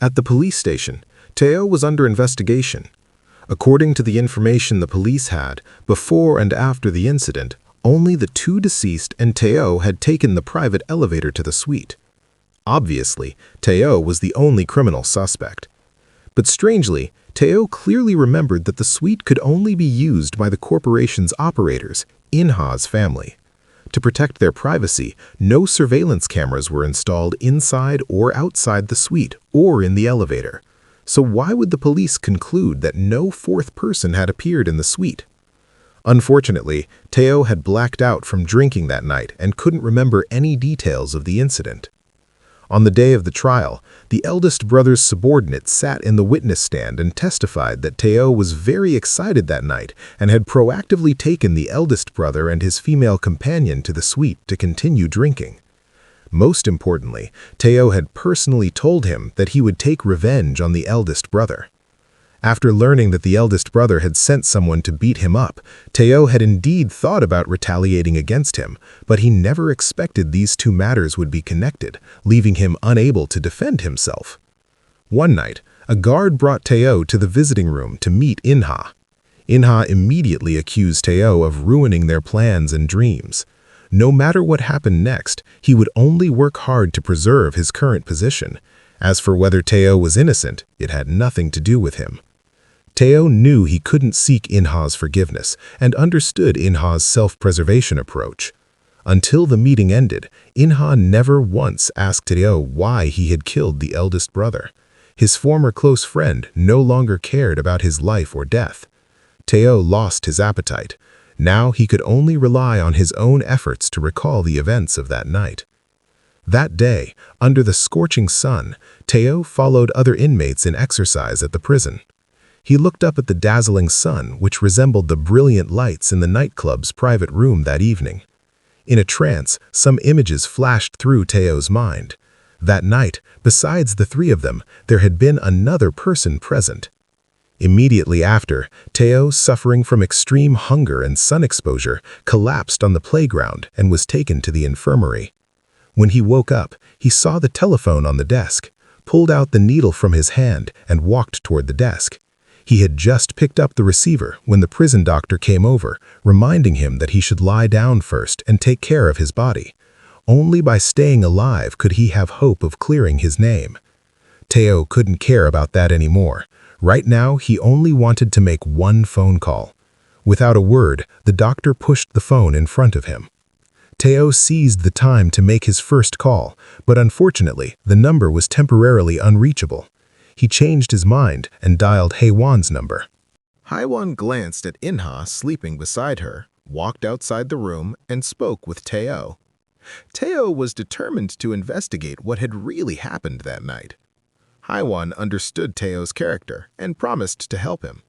At the police station, Tayo was under investigation. According to the information the police had, before and after the incident, only the two deceased and Tayo had taken the private elevator to the suite. Obviously, Tayo was the only criminal suspect. But strangely, Tayo clearly remembered that the suite could only be used by the corporation's operators, Inha's family. To protect their privacy, no surveillance cameras were installed inside or outside the suite or in the elevator. So why would the police conclude that no fourth person had appeared in the suite? Unfortunately, Tayo had blacked out from drinking that night and couldn't remember any details of the incident. On the day of the trial, the eldest brother's subordinate sat in the witness stand and testified that Tayo was very excited that night and had proactively taken the eldest brother and his female companion to the suite to continue drinking. Most importantly, Tayo had personally told him that he would take revenge on the eldest brother. After learning that the eldest brother had sent someone to beat him up, Tayo had indeed thought about retaliating against him, but he never expected these two matters would be connected, leaving him unable to defend himself. One night, a guard brought Tayo to the visiting room to meet Inha. Inha immediately accused Tayo of ruining their plans and dreams. No matter what happened next, he would only work hard to preserve his current position. As for whether Tayo was innocent, it had nothing to do with him. Tayo knew he couldn't seek Inha's forgiveness and understood Inha's self-preservation approach. Until the meeting ended, Inha never once asked Tayo why he had killed the eldest brother. His former close friend no longer cared about his life or death. Tayo lost his appetite. Now he could only rely on his own efforts to recall the events of that night. That day, under the scorching sun, Tayo followed other inmates in exercise at the prison. He looked up at the dazzling sun, which resembled the brilliant lights in the nightclub's private room that evening. In a trance, some images flashed through Tayo's mind. That night, besides the three of them, there had been another person present. Immediately after, Tayo, suffering from extreme hunger and sun exposure, collapsed on the playground and was taken to the infirmary. When he woke up, he saw the telephone on the desk, pulled out the needle from his hand, and walked toward the desk. He had just picked up the receiver when the prison doctor came over, reminding him that he should lie down first and take care of his body. Only by staying alive could he have hope of clearing his name. Tayo couldn't care about that anymore. Right now, he only wanted to make one phone call. Without a word, the doctor pushed the phone in front of him. Tayo seized the time to make his first call, but unfortunately, the number was temporarily unreachable. He changed his mind and dialed Haiwan's number. Haiwan glanced at Inha sleeping beside her, walked outside the room, and spoke with Tayo. Tayo was determined to investigate what had really happened that night. Haiwan understood Tayo's character and promised to help him.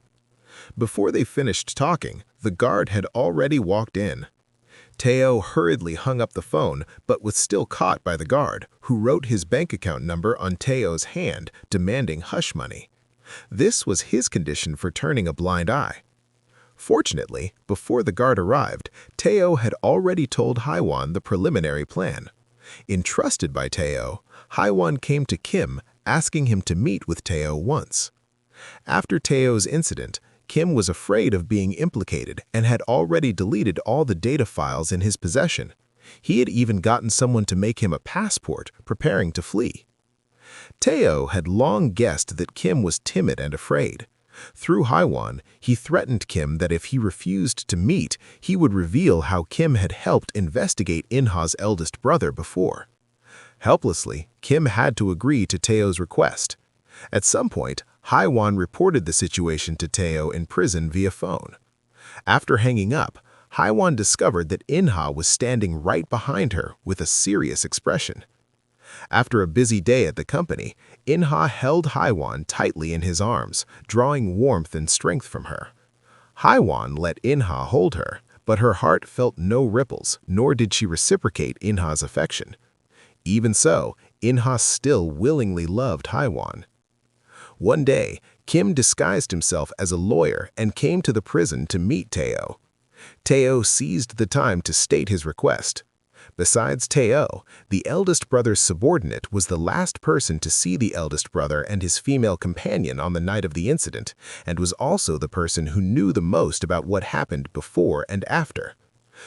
Before they finished talking, the guard had already walked in. Tayo hurriedly hung up the phone, but was still caught by the guard, who wrote his bank account number on Tayo's hand, demanding hush money. This was his condition for turning a blind eye. Fortunately, before the guard arrived, Tayo had already told Haiwan the preliminary plan. Entrusted by Tayo, Haiwan came to Kim, asking him to meet with Tayo once. After Tayo's incident, Kim was afraid of being implicated and had already deleted all the data files in his possession. He had even gotten someone to make him a passport, preparing to flee. Tayo had long guessed that Kim was timid and afraid. Through Haiwan, he threatened Kim that if he refused to meet, he would reveal how Kim had helped investigate Inha's eldest brother before. Helplessly, Kim had to agree to Tayo's request. At some point, Haiwan reported the situation to Tayo in prison via phone. After hanging up, Haiwan discovered that Inha was standing right behind her with a serious expression. After a busy day at the company, Inha held Haiwan tightly in his arms, drawing warmth and strength from her. Haiwan let Inha hold her, But her heart felt no ripples, nor did she reciprocate Inha's affection. Even so, Inha still willingly loved Haiwan. One day, Kim disguised himself as a lawyer and came to the prison to meet Teo. Teo seized the time to state his request. Besides Teo, the eldest brother's subordinate was the last person to see the eldest brother and his female companion on the night of the incident, and was also the person who knew the most about what happened before and after.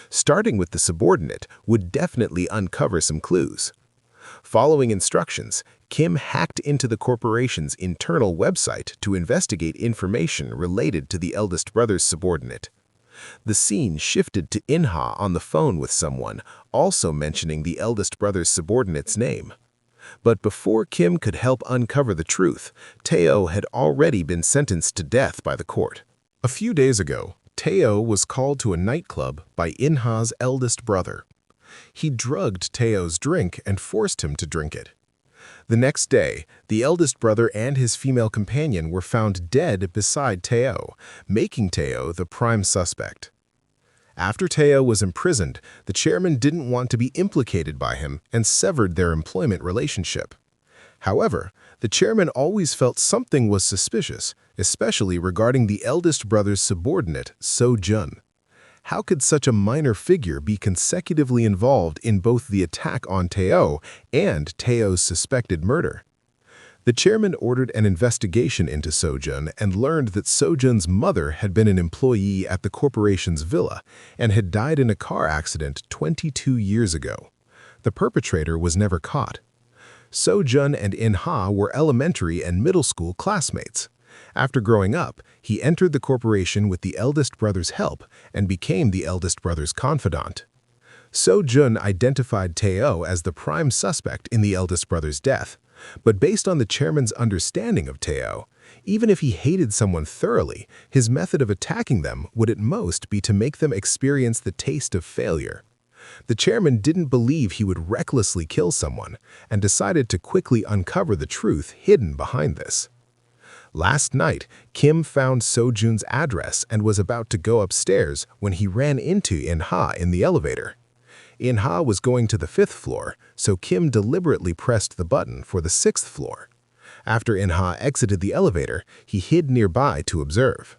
Starting with the subordinate would definitely uncover some clues. Following instructions, Kim hacked into the corporation's internal website to investigate information related to the eldest brother's subordinate. The scene shifted to Inha on the phone with someone, also mentioning the eldest brother's subordinate's name. But before Kim could help uncover the truth, Teo had already been sentenced to death by the court. A few days ago, Teo was called to a nightclub by Inha's eldest brother. He drugged Teo's drink and forced him to drink it. The next day, the eldest brother and his female companion were found dead beside Teo, making Teo the prime suspect. After Teo was imprisoned, the chairman didn't want to be implicated by him and severed their employment relationship. However, the chairman always felt something was suspicious, especially regarding the eldest brother's subordinate, So-jun. How could such a minor figure be consecutively involved in both the attack on Teo and Teo's suspected murder? The chairman ordered an investigation into So-jun and learned that So-jun's mother had been an employee at the corporation's villa and had died in a car accident 22 years ago. The perpetrator was never caught. So-jun and Inha were elementary and middle school classmates. After growing up, he entered the corporation with the eldest brother's help and became the eldest brother's confidant. So-jun identified Teo as the prime suspect in the eldest brother's death, but based on the chairman's understanding of Teo, even if he hated someone thoroughly, his method of attacking them would at most be to make them experience the taste of failure. The chairman didn't believe he would recklessly kill someone and decided to quickly uncover the truth hidden behind this. Last night, Kim found So-jun's address and was about to go upstairs when he ran into Inha in the elevator. Inha was going to the 5th floor, so Kim deliberately pressed the button for the 6th floor. After Inha exited the elevator, he hid nearby to observe.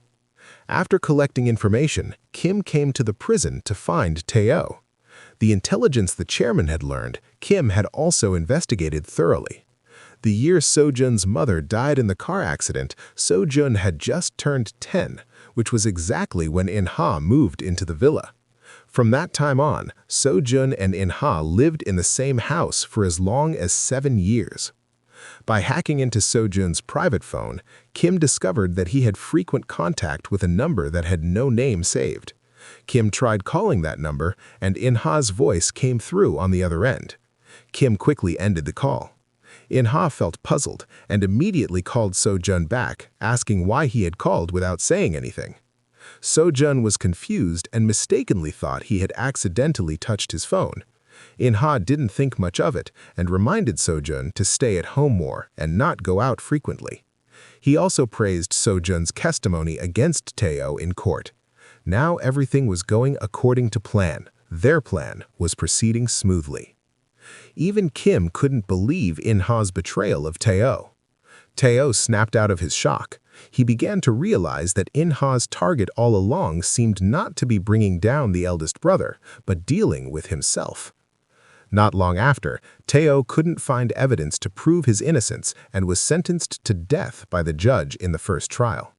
After collecting information, Kim came to the prison to find Teo. The intelligence the chairman had learned, Kim had also investigated thoroughly. The year So-jun's mother died in the car accident, So-jun had just turned 10, which was exactly when Inha moved into the villa. From that time on, So-jun and Inha lived in the same house for as long as 7 years. By hacking into So-jun's private phone, Kim discovered that he had frequent contact with a number that had no name saved. Kim tried calling that number, and Inha's voice came through on the other end. Kim quickly ended the call. Inha felt puzzled and immediately called So-jun back, asking why he had called without saying anything. So-jun was confused and mistakenly thought he had accidentally touched his phone. Inha didn't think much of it and reminded So-jun to stay at home more and not go out frequently. He also praised So-jun's testimony against Teo in court. Now everything was going according to plan. Their plan was proceeding smoothly. Even Kim couldn't believe Inha's betrayal of Teo. Teo snapped out of his shock. He began to realize that Inha's target all along seemed not to be bringing down the eldest brother, but dealing with himself. Not long after, Teo couldn't find evidence to prove his innocence and was sentenced to death by the judge in the first trial.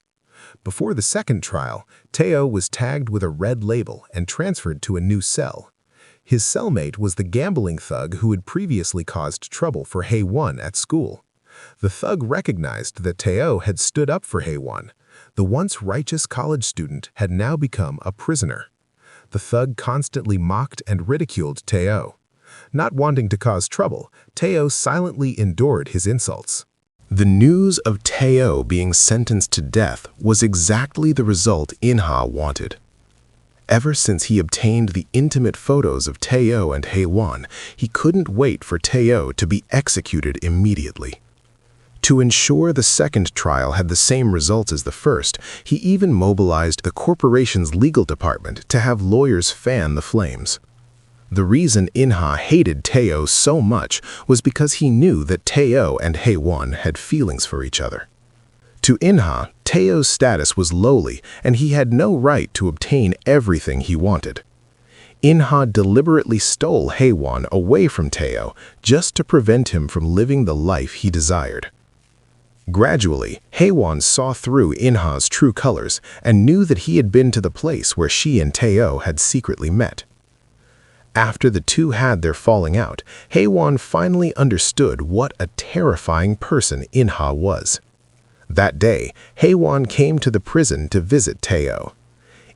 Before the second trial, Teo was tagged with a red label and transferred to a new cell. His cellmate was the gambling thug who had previously caused trouble for Hae-won at school. The thug recognized that Teo had stood up for Hae-won. The once righteous college student had now become a prisoner. The thug constantly mocked and ridiculed Teo. Not wanting to cause trouble, Teo silently endured his insults. The news of Teo being sentenced to death was exactly the result Inha wanted. Ever since he obtained the intimate photos of Teo and Hae-won, he couldn't wait for Teo to be executed immediately. To ensure the second trial had the same results as the first, he even mobilized the corporation's legal department to have lawyers fan the flames. The reason In-ha hated Tae-oh so much was because he knew that Tae-oh and Hae-won had feelings for each other. To In-ha, Tae-oh's status was lowly, and he had no right to obtain everything he wanted. In-ha deliberately stole Hae-won away from Tae-oh just to prevent him from living the life he desired. Gradually, Hae-won saw through In-ha's true colors and knew that he had been to the place where she and Tae-oh had secretly met. After the two had their falling out, Hae-won finally understood what a terrifying person In-ha was. That day, Hae-won came to the prison to visit Tae-oh.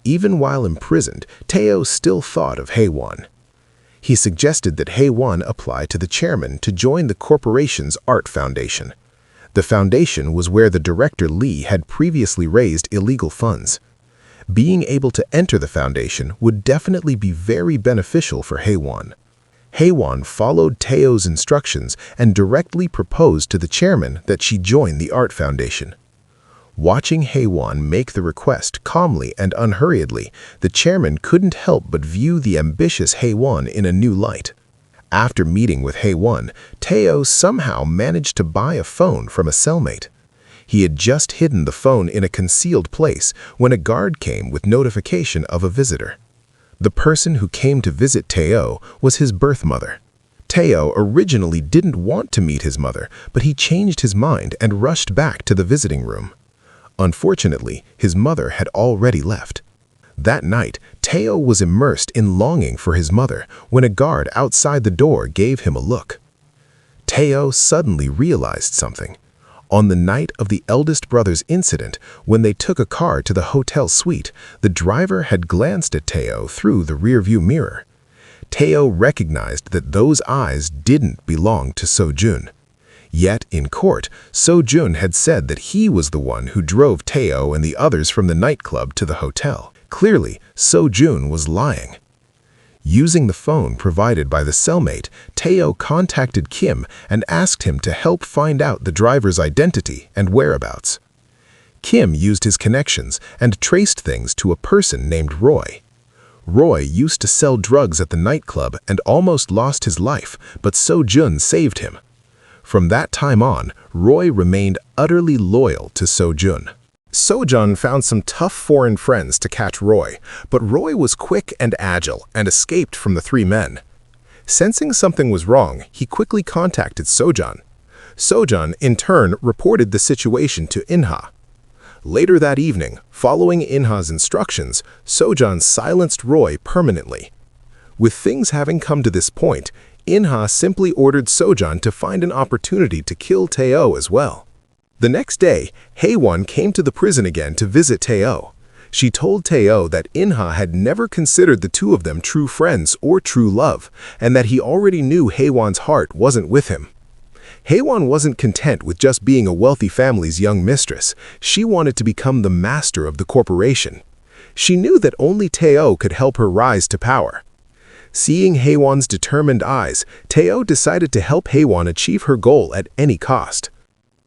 Even while imprisoned, Tae-oh still thought of Hae-won. He suggested that Hae-won apply to the chairman to join the corporation's art foundation. The foundation was where the director Lee had previously raised illegal funds. Being able to enter the foundation would definitely be very beneficial for Hae-won. Hae-won followed Tae-oh's instructions and directly proposed to the chairman that she join the art foundation. Watching Hae-won make the request calmly and unhurriedly, the chairman couldn't help but view the ambitious Hae-won in a new light. After meeting with Hae-won, Tae-oh somehow managed to buy a phone from a cellmate. He had just hidden the phone in a concealed place when a guard came with notification of a visitor. The person who came to visit Tae-oh was his birth mother. Tae-oh originally didn't want to meet his mother, but he changed his mind and rushed back to the visiting room. Unfortunately, his mother had already left. That night, Tae-oh was immersed in longing for his mother when a guard outside the door gave him a look. Tae-oh suddenly realized something. On the night of the eldest brother's incident, when they took a car to the hotel suite, the driver had glanced at Tae-oh through the rearview mirror. Tae-oh recognized that those eyes didn't belong to So-jun. Yet, in court, So-jun had said that he was the one who drove Tae-oh and the others from the nightclub to the hotel. Clearly, So-jun was lying. Using the phone provided by the cellmate, Tae-oh contacted Kim and asked him to help find out the driver's identity and whereabouts. Kim used his connections and traced things to a person named Roy. Roy used to sell drugs at the nightclub and almost lost his life, but So-jun saved him. From that time on, Roy remained utterly loyal to So-jun. So-jun found some tough foreign friends to catch Roy, but Roy was quick and agile and escaped from the three men. Sensing something was wrong, he quickly contacted So-jun. So-jun, in turn, reported the situation to In-ha. Later that evening, following In-ha's instructions, So-jun silenced Roy permanently. With things having come to this point, In-ha simply ordered So-jun to find an opportunity to kill Tae-oh as well. The next day, Hae-won came to the prison again to visit Tae-oh. She told Tae-oh that In-ha had never considered the two of them true friends or true love, and that he already knew Hae-won's heart wasn't with him. Hae-won wasn't content with just being a wealthy family's young mistress. She wanted to become the master of the corporation. She knew that only Tae-oh could help her rise to power. Seeing Hae-won's determined eyes, Tae-oh decided to help Hae-won achieve her goal at any cost.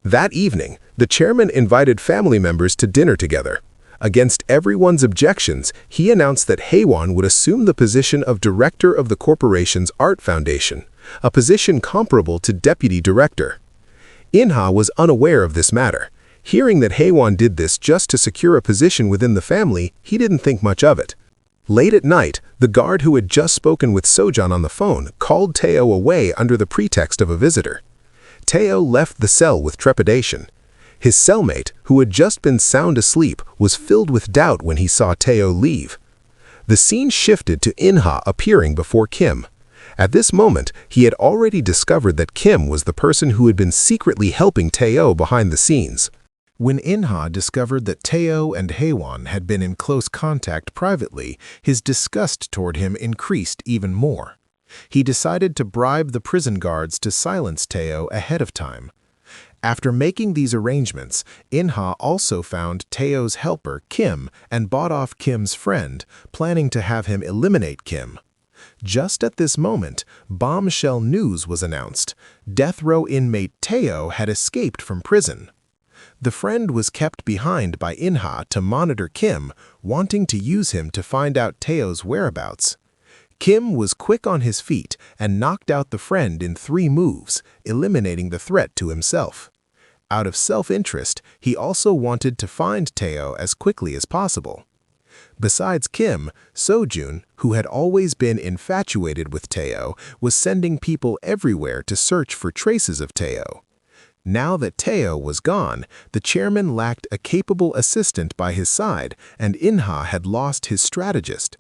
That evening, the chairman invited family members to dinner together. Against everyone's objections, he announced that Hae-won would assume the position of director of the corporation's art foundation, a position comparable to deputy director. In-ha was unaware of this matter. Hearing that Hae-won did this just to secure a position within the family, he didn't think much of it. Late at night, the guard who had just spoken with So-jun on the phone called Tae-oh away under the pretext of a visitor. Tae-oh left the cell with trepidation. His cellmate, who had just been sound asleep, was filled with doubt when he saw Tae-oh leave. The scene shifted to In-ha appearing before Kim. At this moment, he had already discovered that Kim was the person who had been secretly helping Tae-oh behind the scenes. When In-ha discovered that Tae-oh and Hae-won had been in close contact privately, his disgust toward him increased even more. He decided to bribe the prison guards to silence Tae-oh ahead of time. After making these arrangements, In-ha also found Tae-oh's helper, Kim, and bought off Kim's friend, planning to have him eliminate Kim. Just at this moment, bombshell news was announced. Death row inmate Teo had escaped from prison. The friend was kept behind by Inha to monitor Kim, wanting to use him to find out Teo's whereabouts. Kim was quick on his feet and knocked out the friend in 3 moves, eliminating the threat to himself. Out of self-interest, he also wanted to find Teo as quickly as possible. Besides Kim, Sojun, who had always been infatuated with Teo, was sending people everywhere to search for traces of Teo. Now that Teo was gone, the chairman lacked a capable assistant by his side, and Inha had lost his strategist.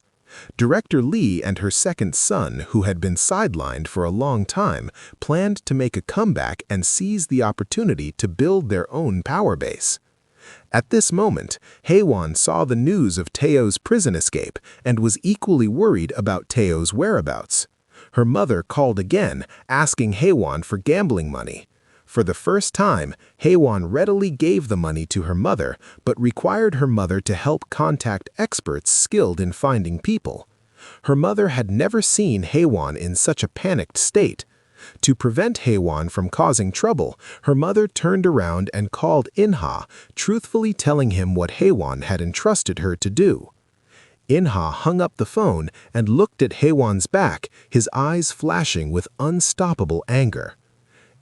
Director Lee and her second son, who had been sidelined for a long time, planned to make a comeback and seize the opportunity to build their own power base. At this moment, Haewon saw the news of Teo's prison escape and was equally worried about Teo's whereabouts. Her mother called again, asking Haewon for gambling money. For the first time, Haewon readily gave the money to her mother, but required her mother to help contact experts skilled in finding people. Her mother had never seen Haewon in such a panicked state. To prevent Haewon from causing trouble, her mother turned around and called Inha, truthfully telling him what Haewon had entrusted her to do. Inha hung up the phone and looked at Haewon's back, his eyes flashing with unstoppable anger.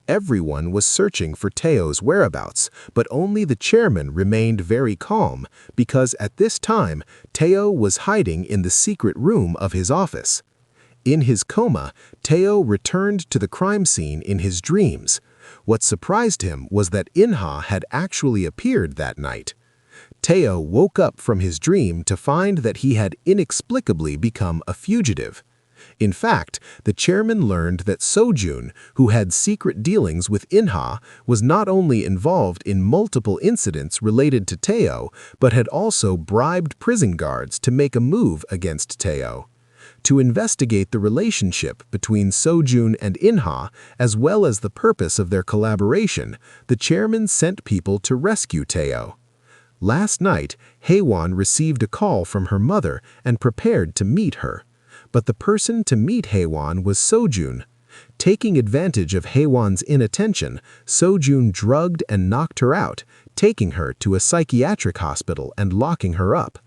Everyone was searching for Teo's whereabouts, but only the chairman remained very calm because at this time, Teo was hiding in the secret room of his office. In his coma, Teo returned to the crime scene in his dreams. What surprised him was that Inha had actually appeared that night. Teo woke up from his dream to find that he had inexplicably become a fugitive. In fact, the chairman learned that Sojun, who had secret dealings with Inha, was not only involved in multiple incidents related to Teo, but had also bribed prison guards to make a move against Teo. To investigate the relationship between Sojun and Inha, as well as the purpose of their collaboration, the chairman sent people to rescue Teo. Last night, Haewon received a call from her mother and prepared to meet her. But the person to meet Haewon was Sojun. Taking advantage of Haewon's inattention, Sojun drugged and knocked her out, taking her to a psychiatric hospital and locking her up.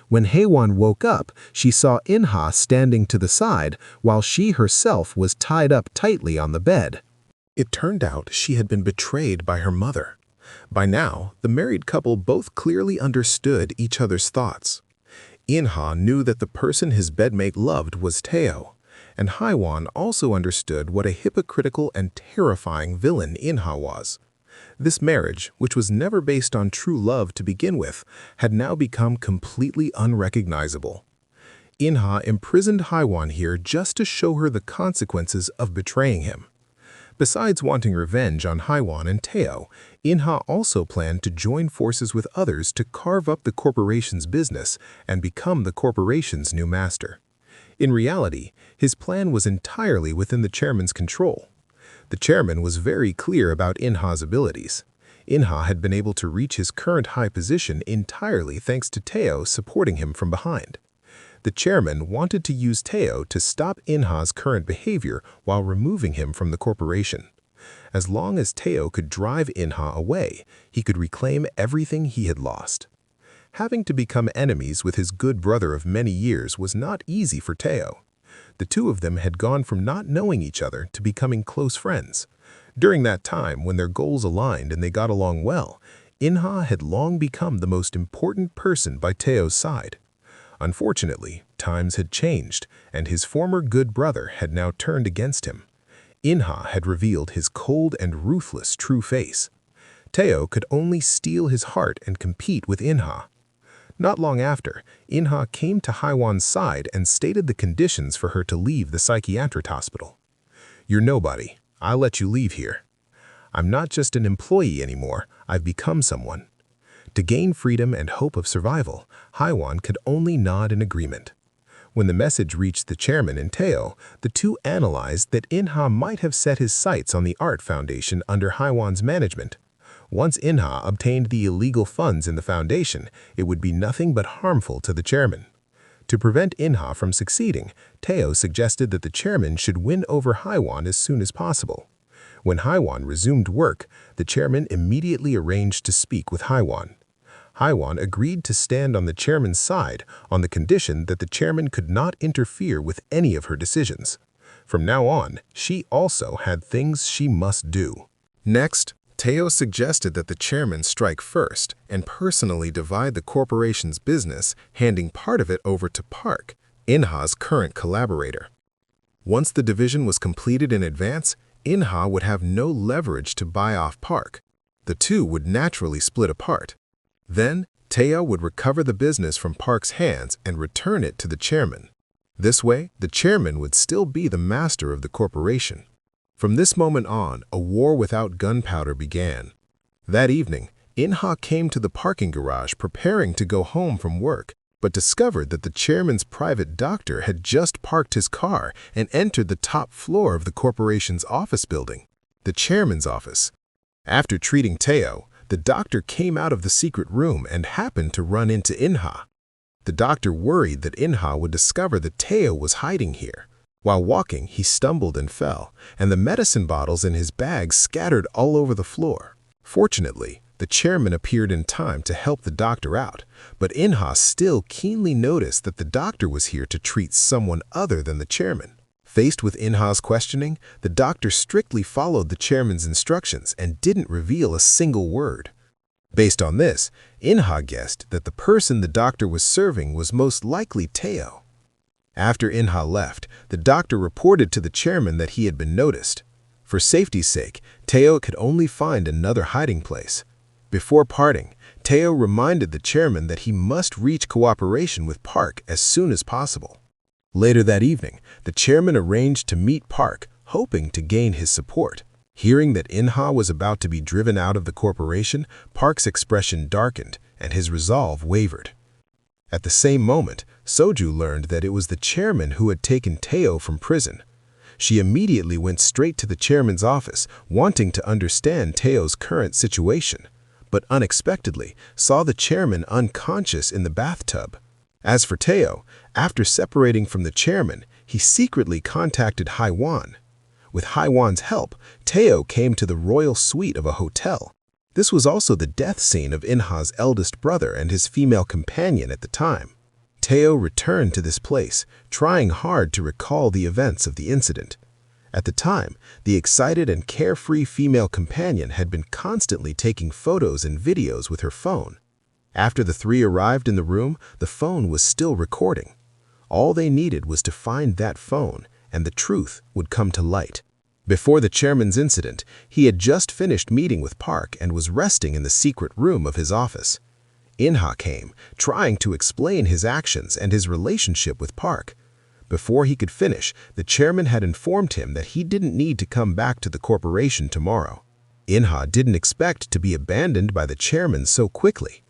When Haewon woke up, she saw Inha standing to the side while she herself was tied up tightly on the bed. It turned out she had been betrayed by her mother. By now, the married couple both clearly understood each other's thoughts. Inha knew that the person his bedmate loved was Teo, and Haewon also understood what a hypocritical and terrifying villain Inha was. This marriage, which was never based on true love to begin with, had now become completely unrecognizable. Inha imprisoned Haewon here just to show her the consequences of betraying him. Besides wanting revenge on Haewon and Teo, Inha also planned to join forces with others to carve up the corporation's business and become the corporation's new master. In reality, his plan was entirely within the chairman's control. The chairman was very clear about Inha's abilities. Inha had been able to reach his current high position entirely thanks to Teo supporting him from behind. The chairman wanted to use Teo to stop Inha's current behavior while removing him from the corporation. As long as Teo could drive Inha away, he could reclaim everything he had lost. Having to become enemies with his good brother of many years was not easy for Teo. The two of them had gone from not knowing each other to becoming close friends. During that time, when their goals aligned and they got along well, Inha had long become the most important person by Teo's side. Unfortunately, times had changed, and his former good brother had now turned against him. Inha had revealed his cold and ruthless true face. Teo could only steal his heart and compete with Inha. Not long after, Inha came to Haewon's side and stated the conditions for her to leave the psychiatric hospital. "You're nobody. I'll let you leave here. I'm not just an employee anymore, I've become someone." To gain freedom and hope of survival, Haewon could only nod in agreement. When the message reached the chairman and Teo, the two analyzed that Inha might have set his sights on the art foundation under Haewon's management. Once Inha obtained the illegal funds in the foundation, it would be nothing but harmful to the chairman. To prevent Inha from succeeding, Teo suggested that the chairman should win over Haiwan as soon as possible. When Haiwan resumed work, the chairman immediately arranged to speak with Haiwan. Haiwan agreed to stand on the chairman's side on the condition that the chairman could not interfere with any of her decisions. From now on, she also had things she must do. Next, Teo suggested that the chairman strike first and personally divide the corporation's business, handing part of it over to Park, Inha's current collaborator. Once the division was completed in advance, Inha would have no leverage to buy off Park. The two would naturally split apart. Then, Teo would recover the business from Park's hands and return it to the chairman. This way, the chairman would still be the master of the corporation. From this moment on, a war without gunpowder began. That evening, Inha came to the parking garage preparing to go home from work, but discovered that the chairman's private doctor had just parked his car and entered the top floor of the corporation's office building, the chairman's office. After treating Teo, the doctor came out of the secret room and happened to run into Inha. The doctor worried that Inha would discover that Teo was hiding here. While walking, he stumbled and fell, and the medicine bottles in his bag scattered all over the floor. Fortunately, the chairman appeared in time to help the doctor out, but Inha still keenly noticed that the doctor was here to treat someone other than the chairman. Faced with Inha's questioning, the doctor strictly followed the chairman's instructions and didn't reveal a single word. Based on this, Inha guessed that the person the doctor was serving was most likely Teo. After Inha left, the doctor reported to the chairman that he had been noticed. For safety's sake, Teo could only find another hiding place. Before parting, Teo reminded the chairman that he must reach cooperation with Park as soon as possible. Later that evening, the chairman arranged to meet Park, hoping to gain his support. Hearing that Inha was about to be driven out of the corporation, Park's expression darkened and his resolve wavered. At the same moment, Soju learned that it was the chairman who had taken Teo from prison. She immediately went straight to the chairman's office, wanting to understand Teo's current situation, but unexpectedly saw the chairman unconscious in the bathtub. As for Teo, after separating from the chairman, he secretly contacted Haiwan. With Haiwan's help, Teo came to the royal suite of a hotel. This was also the death scene of Inha's eldest brother and his female companion at the time. Teo returned to this place, trying hard to recall the events of the incident. At the time, the excited and carefree female companion had been constantly taking photos and videos with her phone. After the three arrived in the room, the phone was still recording. All they needed was to find that phone, and the truth would come to light. Before the chairman's incident, he had just finished meeting with Park and was resting in the secret room of his office. Inha came, trying to explain his actions and his relationship with Park. Before he could finish, the chairman had informed him that he didn't need to come back to the corporation tomorrow. Inha didn't expect to be abandoned by the chairman so quickly.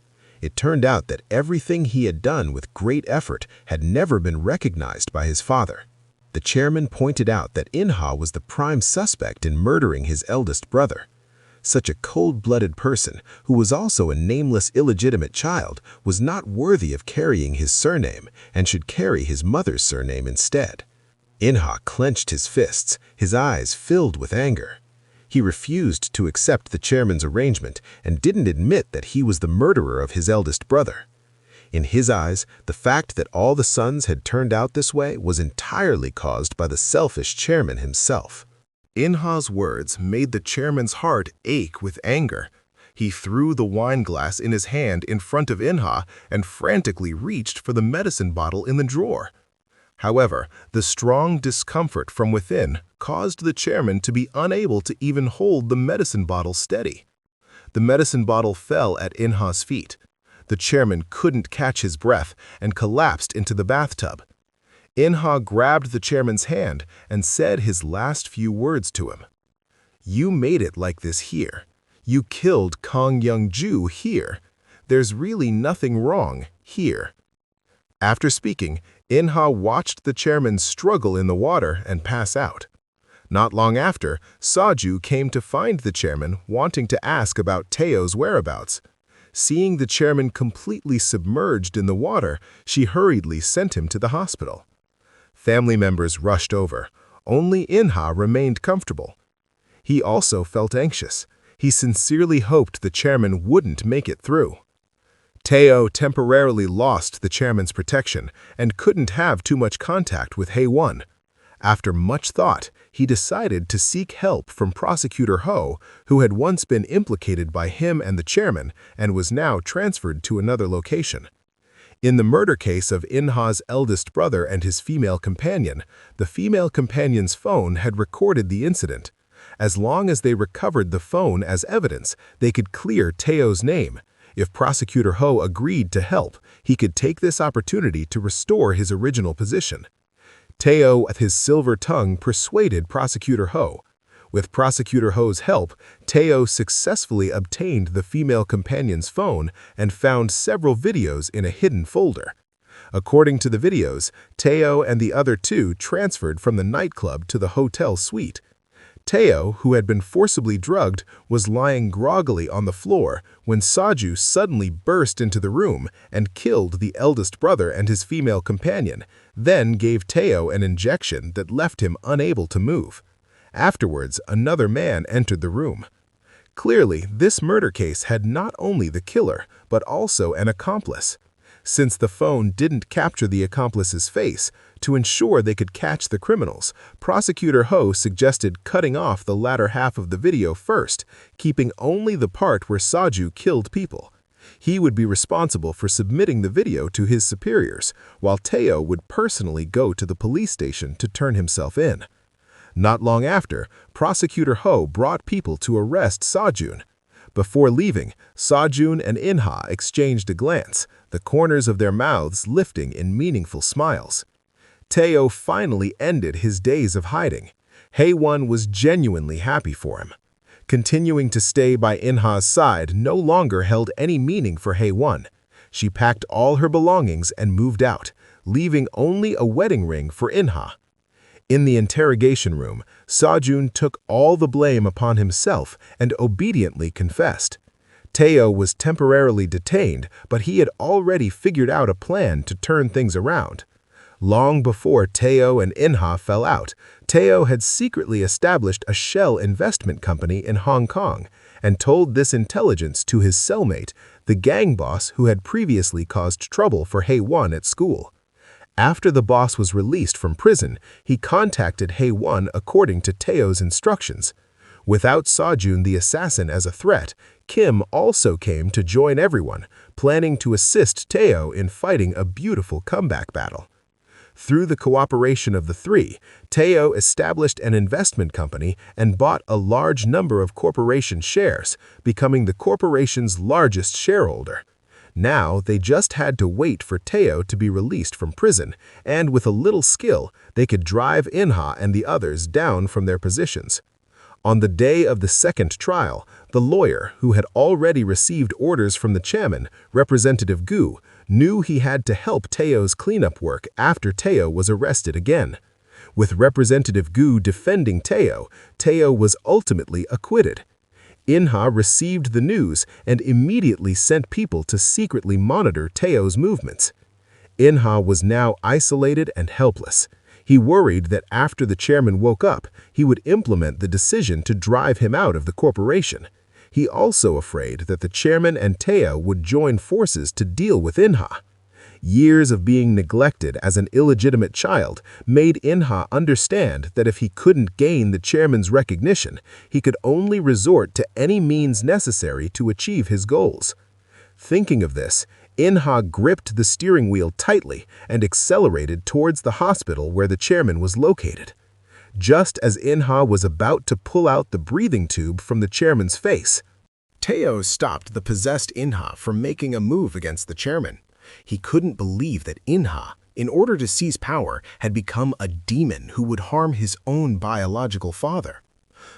It turned out that everything he had done with great effort had never been recognized by his father. The chairman pointed out that Inha was the prime suspect in murdering his eldest brother. Such a cold-blooded person, who was also a nameless illegitimate child, was not worthy of carrying his surname and should carry his mother's surname instead. Inha clenched his fists, his eyes filled with anger. He refused to accept the chairman's arrangement and didn't admit that he was the murderer of his eldest brother. In his eyes, the fact that all the sons had turned out this way was entirely caused by the selfish chairman himself. Inha's words made the chairman's heart ache with anger. He threw the wine glass in his hand in front of Inha and frantically reached for the medicine bottle in the drawer. However, the strong discomfort from within caused the chairman to be unable to even hold the medicine bottle steady. The medicine bottle fell at Inha's feet. The chairman couldn't catch his breath and collapsed into the bathtub. Inha grabbed the chairman's hand and said his last few words to him. "You made it like this here. You killed Kong Young-ju here. There's really nothing wrong here." After speaking, Inha watched the chairman struggle in the water and pass out. Not long after, Soju came to find the chairman wanting to ask about Teo's whereabouts. Seeing the chairman completely submerged in the water, she hurriedly sent him to the hospital. Family members rushed over. Only Inha remained comfortable. He also felt anxious. He sincerely hoped the chairman wouldn't make it through. Teo temporarily lost the chairman's protection and couldn't have too much contact with Hae-won. After much thought, he decided to seek help from Prosecutor Ho, who had once been implicated by him and the chairman and was now transferred to another location. In the murder case of Inha's eldest brother and his female companion, the female companion's phone had recorded the incident. As long as they recovered the phone as evidence, they could clear Teo's name. If Prosecutor Ho agreed to help, he could take this opportunity to restore his original position. Teo, with his silver tongue, persuaded Prosecutor Ho. With Prosecutor Ho's help, Teo successfully obtained the female companion's phone and found several videos in a hidden folder. According to the videos, Teo and the other two transferred from the nightclub to the hotel suite. Teo, who had been forcibly drugged, was lying groggily on the floor when Saju suddenly burst into the room and killed the eldest brother and his female companion, then gave Teo an injection that left him unable to move. Afterwards, another man entered the room. Clearly, this murder case had not only the killer, but also an accomplice. Since the phone didn't capture the accomplice's face, to ensure they could catch the criminals, Prosecutor Ho suggested cutting off the latter half of the video first, keeping only the part where Saju killed people. He would be responsible for submitting the video to his superiors, while Teo would personally go to the police station to turn himself in. Not long after, Prosecutor Ho brought people to arrest Saju. Before leaving, Saju and Inha exchanged a glance, the corners of their mouths lifting in meaningful smiles. Teo finally ended his days of hiding. Hae-won was genuinely happy for him. Continuing to stay by Inha's side no longer held any meaning for Hae-won. She packed all her belongings and moved out, leaving only a wedding ring for Inha. In the interrogation room, Saju took all the blame upon himself and obediently confessed. Teo was temporarily detained, but he had already figured out a plan to turn things around. Long before Teo and Inha fell out, Teo had secretly established a shell investment company in Hong Kong and told this intelligence to his cellmate, the gang boss who had previously caused trouble for Hae-won at school. After the boss was released from prison, he contacted Hae-won according to Teo's instructions. Without Saju the assassin as a threat, Kim also came to join everyone, planning to assist Teo in fighting a beautiful comeback battle. Through the cooperation of the three, Teo established an investment company and bought a large number of corporation shares, becoming the corporation's largest shareholder. Now, they just had to wait for Teo to be released from prison, and with a little skill, they could drive Inha and the others down from their positions. On the day of the second trial, the lawyer, who had already received orders from the chairman, Representative Gu, knew he had to help Teo's cleanup work after Teo was arrested again. With Representative Gu defending Teo, Teo was ultimately acquitted. Inha received the news and immediately sent people to secretly monitor Teo's movements. Inha was now isolated and helpless. He worried that after the chairman woke up, he would implement the decision to drive him out of the corporation. He also afraid that the chairman and Teo would join forces to deal with Inha. Years of being neglected as an illegitimate child made Inha understand that if he couldn't gain the chairman's recognition, he could only resort to any means necessary to achieve his goals. Thinking of this, Inha gripped the steering wheel tightly and accelerated towards the hospital where the chairman was located. Just as Inha was about to pull out the breathing tube from the chairman's face, Teo stopped the possessed Inha from making a move against the chairman. He couldn't believe that Inha, in order to seize power, had become a demon who would harm his own biological father.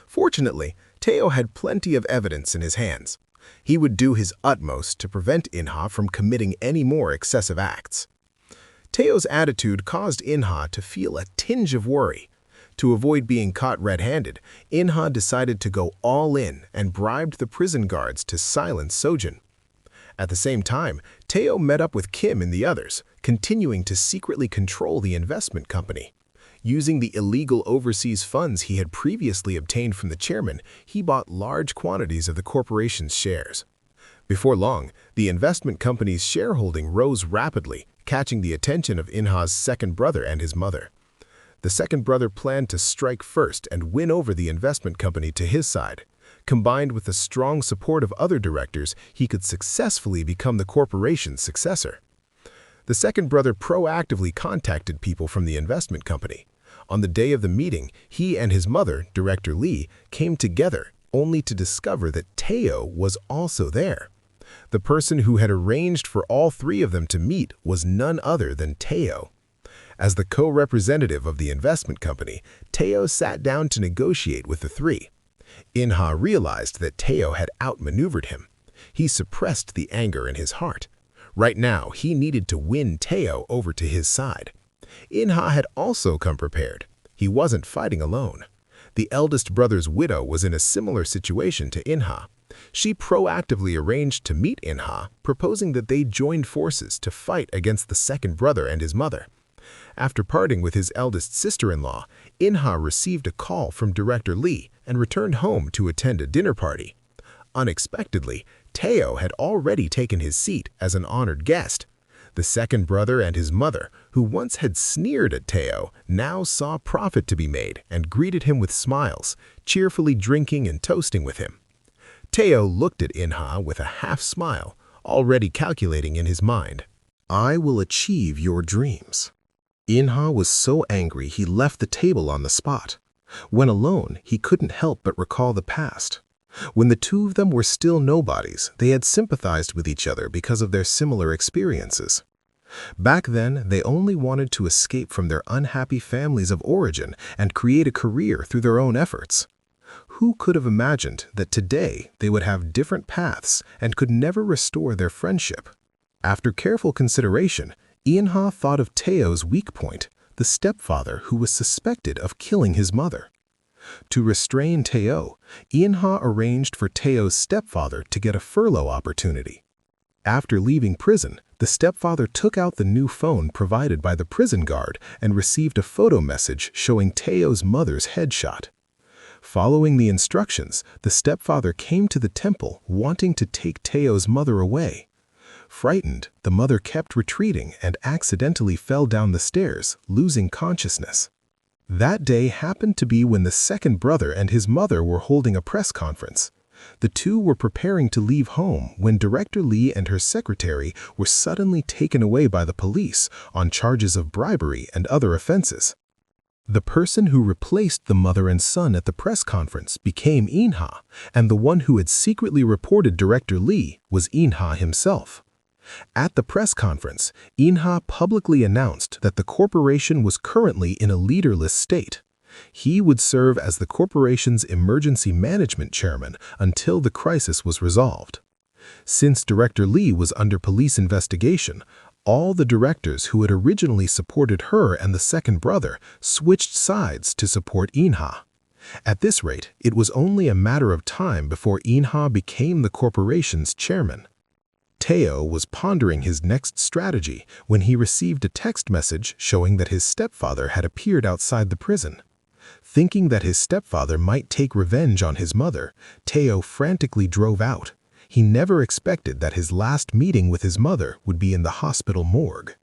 Fortunately, Teo had plenty of evidence in his hands. He would do his utmost to prevent Inha from committing any more excessive acts. Teo's attitude caused Inha to feel a tinge of worry. To avoid being caught red-handed, Inha decided to go all in and bribed the prison guards to silence Sojin. At the same time, Teo met up with Kim and the others, continuing to secretly control the investment company. Using the illegal overseas funds he had previously obtained from the chairman, he bought large quantities of the corporation's shares. Before long, the investment company's shareholding rose rapidly, catching the attention of Inha's second brother and his mother. The second brother planned to strike first and win over the investment company to his side. Combined with the strong support of other directors, he could successfully become the corporation's successor. The second brother proactively contacted people from the investment company. On the day of the meeting, he and his mother, Director Lee, came together, only to discover that Teo was also there. The person who had arranged for all three of them to meet was none other than Teo. As the co-representative of the investment company, Teo sat down to negotiate with the three. Inha realized that Teo had outmaneuvered him. He suppressed the anger in his heart. Right now, he needed to win Teo over to his side. Inha had also come prepared. He wasn't fighting alone. The eldest brother's widow was in a similar situation to Inha. She proactively arranged to meet Inha, proposing that they join forces to fight against the second brother and his mother. After parting with his eldest sister-in-law, Inha received a call from Director Lee and returned home to attend a dinner party. Unexpectedly, Teo had already taken his seat as an honored guest. The second brother and his mother, who once had sneered at Teo, now saw profit to be made and greeted him with smiles, cheerfully drinking and toasting with him. Teo looked at Inha with a half-smile, already calculating in his mind, "I will achieve your dreams." Inha was so angry he left the table on the spot. When alone, he couldn't help but recall the past. When the two of them were still nobodies, they had sympathized with each other because of their similar experiences. Back then, they only wanted to escape from their unhappy families of origin and create a career through their own efforts. Who could have imagined that today they would have different paths and could never restore their friendship? After careful consideration, Inha thought of Teo's weak point, the stepfather who was suspected of killing his mother. To restrain Teo, Inha arranged for Teo's stepfather to get a furlough opportunity. After leaving prison, the stepfather took out the new phone provided by the prison guard and received a photo message showing Teo's mother's headshot. Following the instructions, the stepfather came to the temple wanting to take Teo's mother away. Frightened, the mother kept retreating and accidentally fell down the stairs, losing consciousness. That day happened to be when the second brother and his mother were holding a press conference. The two were preparing to leave home when Director Lee and her secretary were suddenly taken away by the police on charges of bribery and other offenses. The person who replaced the mother and son at the press conference became Inha, and the one who had secretly reported Director Lee was Inha himself. At the press conference, Inha publicly announced that the corporation was currently in a leaderless state. He would serve as the corporation's emergency management chairman until the crisis was resolved. Since Director Lee was under police investigation, all the directors who had originally supported her and the second brother switched sides to support Inha. At this rate, it was only a matter of time before Inha became the corporation's chairman. Teo was pondering his next strategy when he received a text message showing that his stepfather had appeared outside the prison. Thinking that his stepfather might take revenge on his mother, Teo frantically drove out. He never expected that his last meeting with his mother would be in the hospital morgue.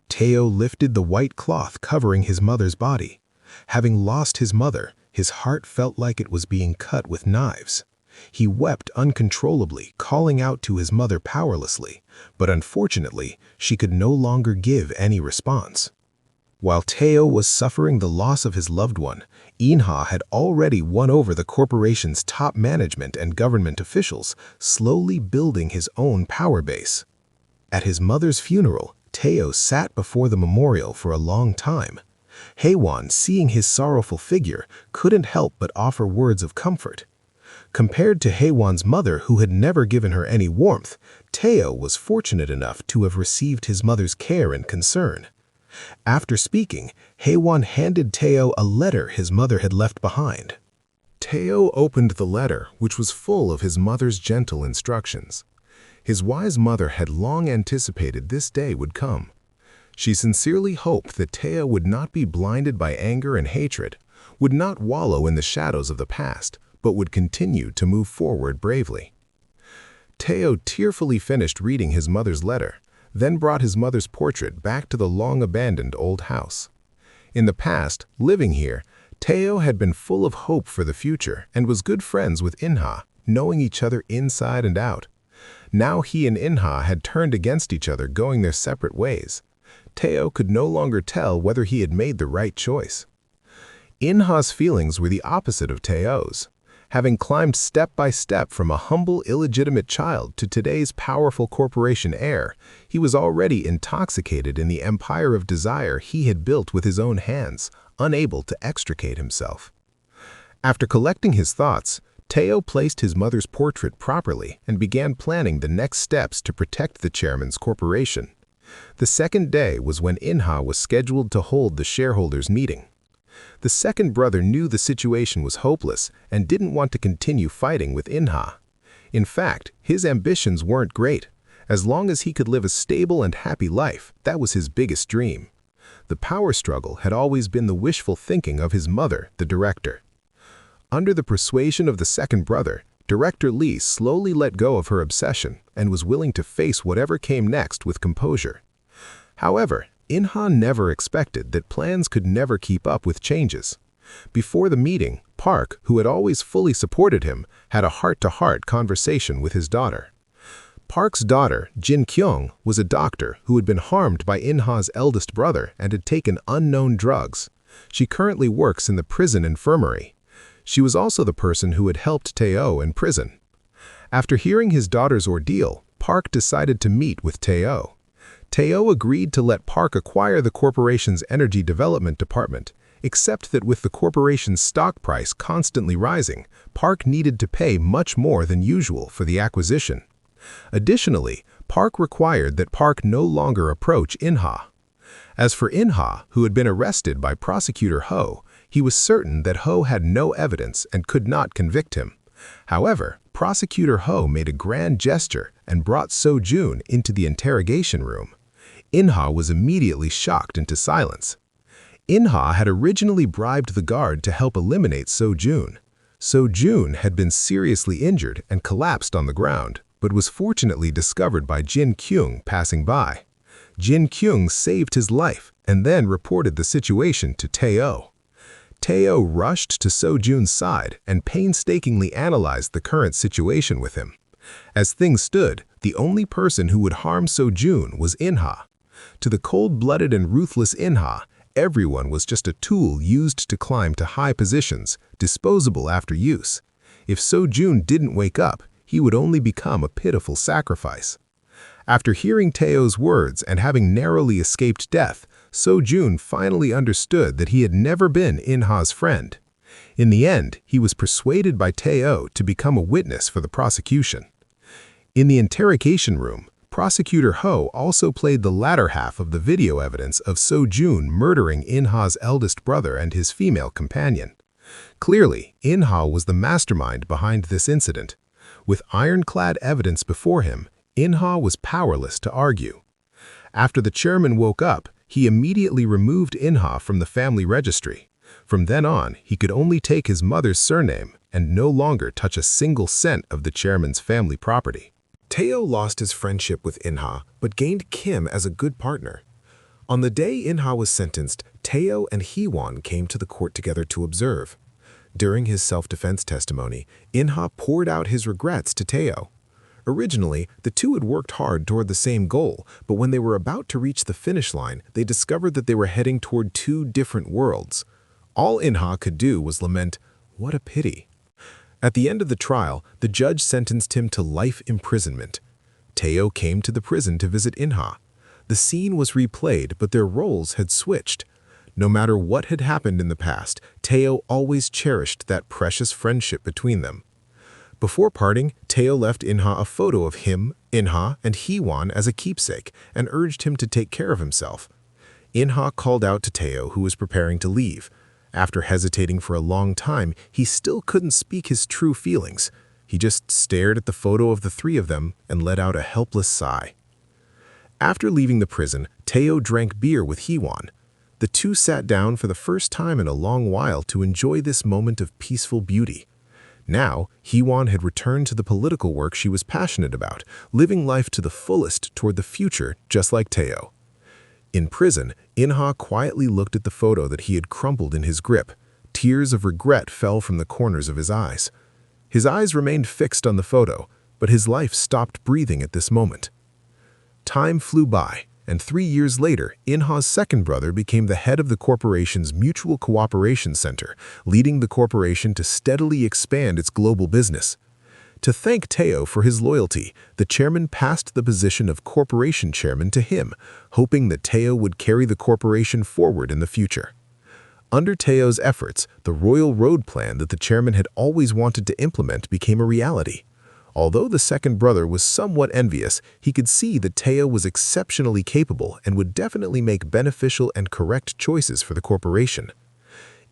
Teo lifted the white cloth covering his mother's body. Having lost his mother, his heart felt like it was being cut with knives. He wept uncontrollably, calling out to his mother powerlessly, but unfortunately, she could no longer give any response. While Teo was suffering the loss of his loved one, Inha had already won over the corporation's top management and government officials, slowly building his own power base. At his mother's funeral, Teo sat before the memorial for a long time. Haewon, seeing his sorrowful figure, couldn't help but offer words of comfort. Compared to Haewon's mother, who had never given her any warmth, Teo was fortunate enough to have received his mother's care and concern. After speaking, Haewon handed Teo a letter his mother had left behind. Teo opened the letter, which was full of his mother's gentle instructions. His wise mother had long anticipated this day would come. She sincerely hoped that Teo would not be blinded by anger and hatred, would not wallow in the shadows of the past, but would continue to move forward bravely. Teo tearfully finished reading his mother's letter, then brought his mother's portrait back to the long-abandoned old house. In the past, living here, Teo had been full of hope for the future and was good friends with Inha, knowing each other inside and out. Now he and Inha had turned against each other, going their separate ways. Teo could no longer tell whether he had made the right choice. Inha's feelings were the opposite of Teo's. Having climbed step by step from a humble, illegitimate child to today's powerful corporation heir, he was already intoxicated in the empire of desire he had built with his own hands, unable to extricate himself. After collecting his thoughts, Teo placed his mother's portrait properly and began planning the next steps to protect the chairman's corporation. The second day was when Inha was scheduled to hold the shareholders' meeting. The second brother knew the situation was hopeless and didn't want to continue fighting with Inha. In fact, his ambitions weren't great. As long as he could live a stable and happy life, that was his biggest dream. The power struggle had always been the wishful thinking of his mother, the director. Under the persuasion of the second brother, Director Lee slowly let go of her obsession and was willing to face whatever came next with composure. However, Inha never expected that plans could never keep up with changes. Before the meeting, Park, who had always fully supported him, had a heart-to-heart conversation with his daughter. Park's daughter, Jin Kyung, was a doctor who had been harmed by Inha's eldest brother and had taken unknown drugs. She currently works in the prison infirmary. She was also the person who had helped Teo in prison. After hearing his daughter's ordeal, Park decided to meet with Teo. Teo agreed to let Park acquire the corporation's energy development department, except that with the corporation's stock price constantly rising, Park needed to pay much more than usual for the acquisition. Additionally, Park required that Park no longer approach Inha. As for Inha, who had been arrested by Prosecutor Ho, he was certain that Ho had no evidence and could not convict him. However, Prosecutor Ho made a grand gesture and brought So-jun into the interrogation room. Inha was immediately shocked into silence. Inha had originally bribed the guard to help eliminate So-jun. So-jun had been seriously injured and collapsed on the ground, but was fortunately discovered by Jin Kyung passing by. Jin Kyung saved his life and then reported the situation to Teo. Teo rushed to So-jun's side and painstakingly analyzed the current situation with him. As things stood, the only person who would harm So-jun was Inha. To the cold-blooded and ruthless Inha, everyone was just a tool used to climb to high positions, disposable after use. If So-jun didn't wake up, he would only become a pitiful sacrifice. After hearing Teo's words and having narrowly escaped death, So-jun finally understood that he had never been Inha's friend. In the end, he was persuaded by Teo to become a witness for the prosecution. In the interrogation room, Prosecutor Ho also played the latter half of the video evidence of So-jun murdering Inha's eldest brother and his female companion. Clearly, Inha was the mastermind behind this incident. With ironclad evidence before him, Inha was powerless to argue. After the chairman woke up, he immediately removed Inha from the family registry. From then on, he could only take his mother's surname and no longer touch a single cent of the chairman's family property. Teo lost his friendship with Inha, but gained Kim as a good partner. On the day Inha was sentenced, Teo and Hee-won came to the court together to observe. During his self-defense testimony, Inha poured out his regrets to Teo. Originally, the two had worked hard toward the same goal, but when they were about to reach the finish line, they discovered that they were heading toward two different worlds. All Inha could do was lament, "What a pity." At the end of the trial, the judge sentenced him to life imprisonment. Teo came to the prison to visit Inha. The scene was replayed, but their roles had switched. No matter what had happened in the past, Teo always cherished that precious friendship between them. Before parting, Teo left Inha a photo of him, Inha, and Hee-won as a keepsake and urged him to take care of himself. Inha called out to Teo, who was preparing to leave. After hesitating for a long time, he still couldn't speak his true feelings. He just stared at the photo of the three of them and let out a helpless sigh. After leaving the prison, Teo drank beer with Hee-won. The two sat down for the first time in a long while to enjoy this moment of peaceful beauty. Now, Hee-won had returned to the political work she was passionate about, living life to the fullest toward the future, just like Teo. In prison, In-ha quietly looked at the photo that he had crumpled in his grip. Tears of regret fell from the corners of his eyes. His eyes remained fixed on the photo, but his life stopped breathing at this moment. Time flew by, and 3 years later, In-ha's second brother became the head of the corporation's Mutual Cooperation Center, leading the corporation to steadily expand its global business. To thank Teo for his loyalty, the chairman passed the position of corporation chairman to him, hoping that Teo would carry the corporation forward in the future. Under Teo's efforts, the Royal Road Plan that the chairman had always wanted to implement became a reality. Although the second brother was somewhat envious, he could see that Teo was exceptionally capable and would definitely make beneficial and correct choices for the corporation.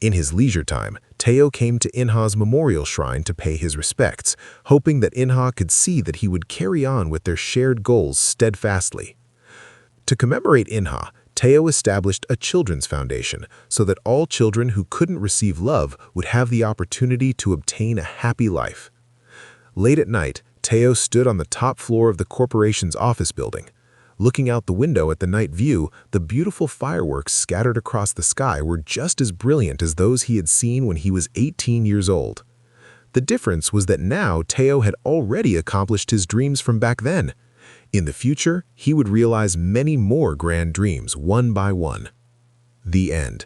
In his leisure time, Teo came to In-ha's memorial shrine to pay his respects, hoping that In-ha could see that he would carry on with their shared goals steadfastly. To commemorate In-ha, Teo established a children's foundation so that all children who couldn't receive love would have the opportunity to obtain a happy life. Late at night, Teo stood on the top floor of the corporation's office building. Looking out the window at the night view, the beautiful fireworks scattered across the sky were just as brilliant as those he had seen when he was 18 years old. The difference was that now Teo had already accomplished his dreams from back then. In the future, he would realize many more grand dreams one by one. The end.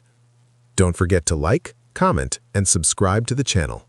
Don't forget to like, comment, and subscribe to the channel.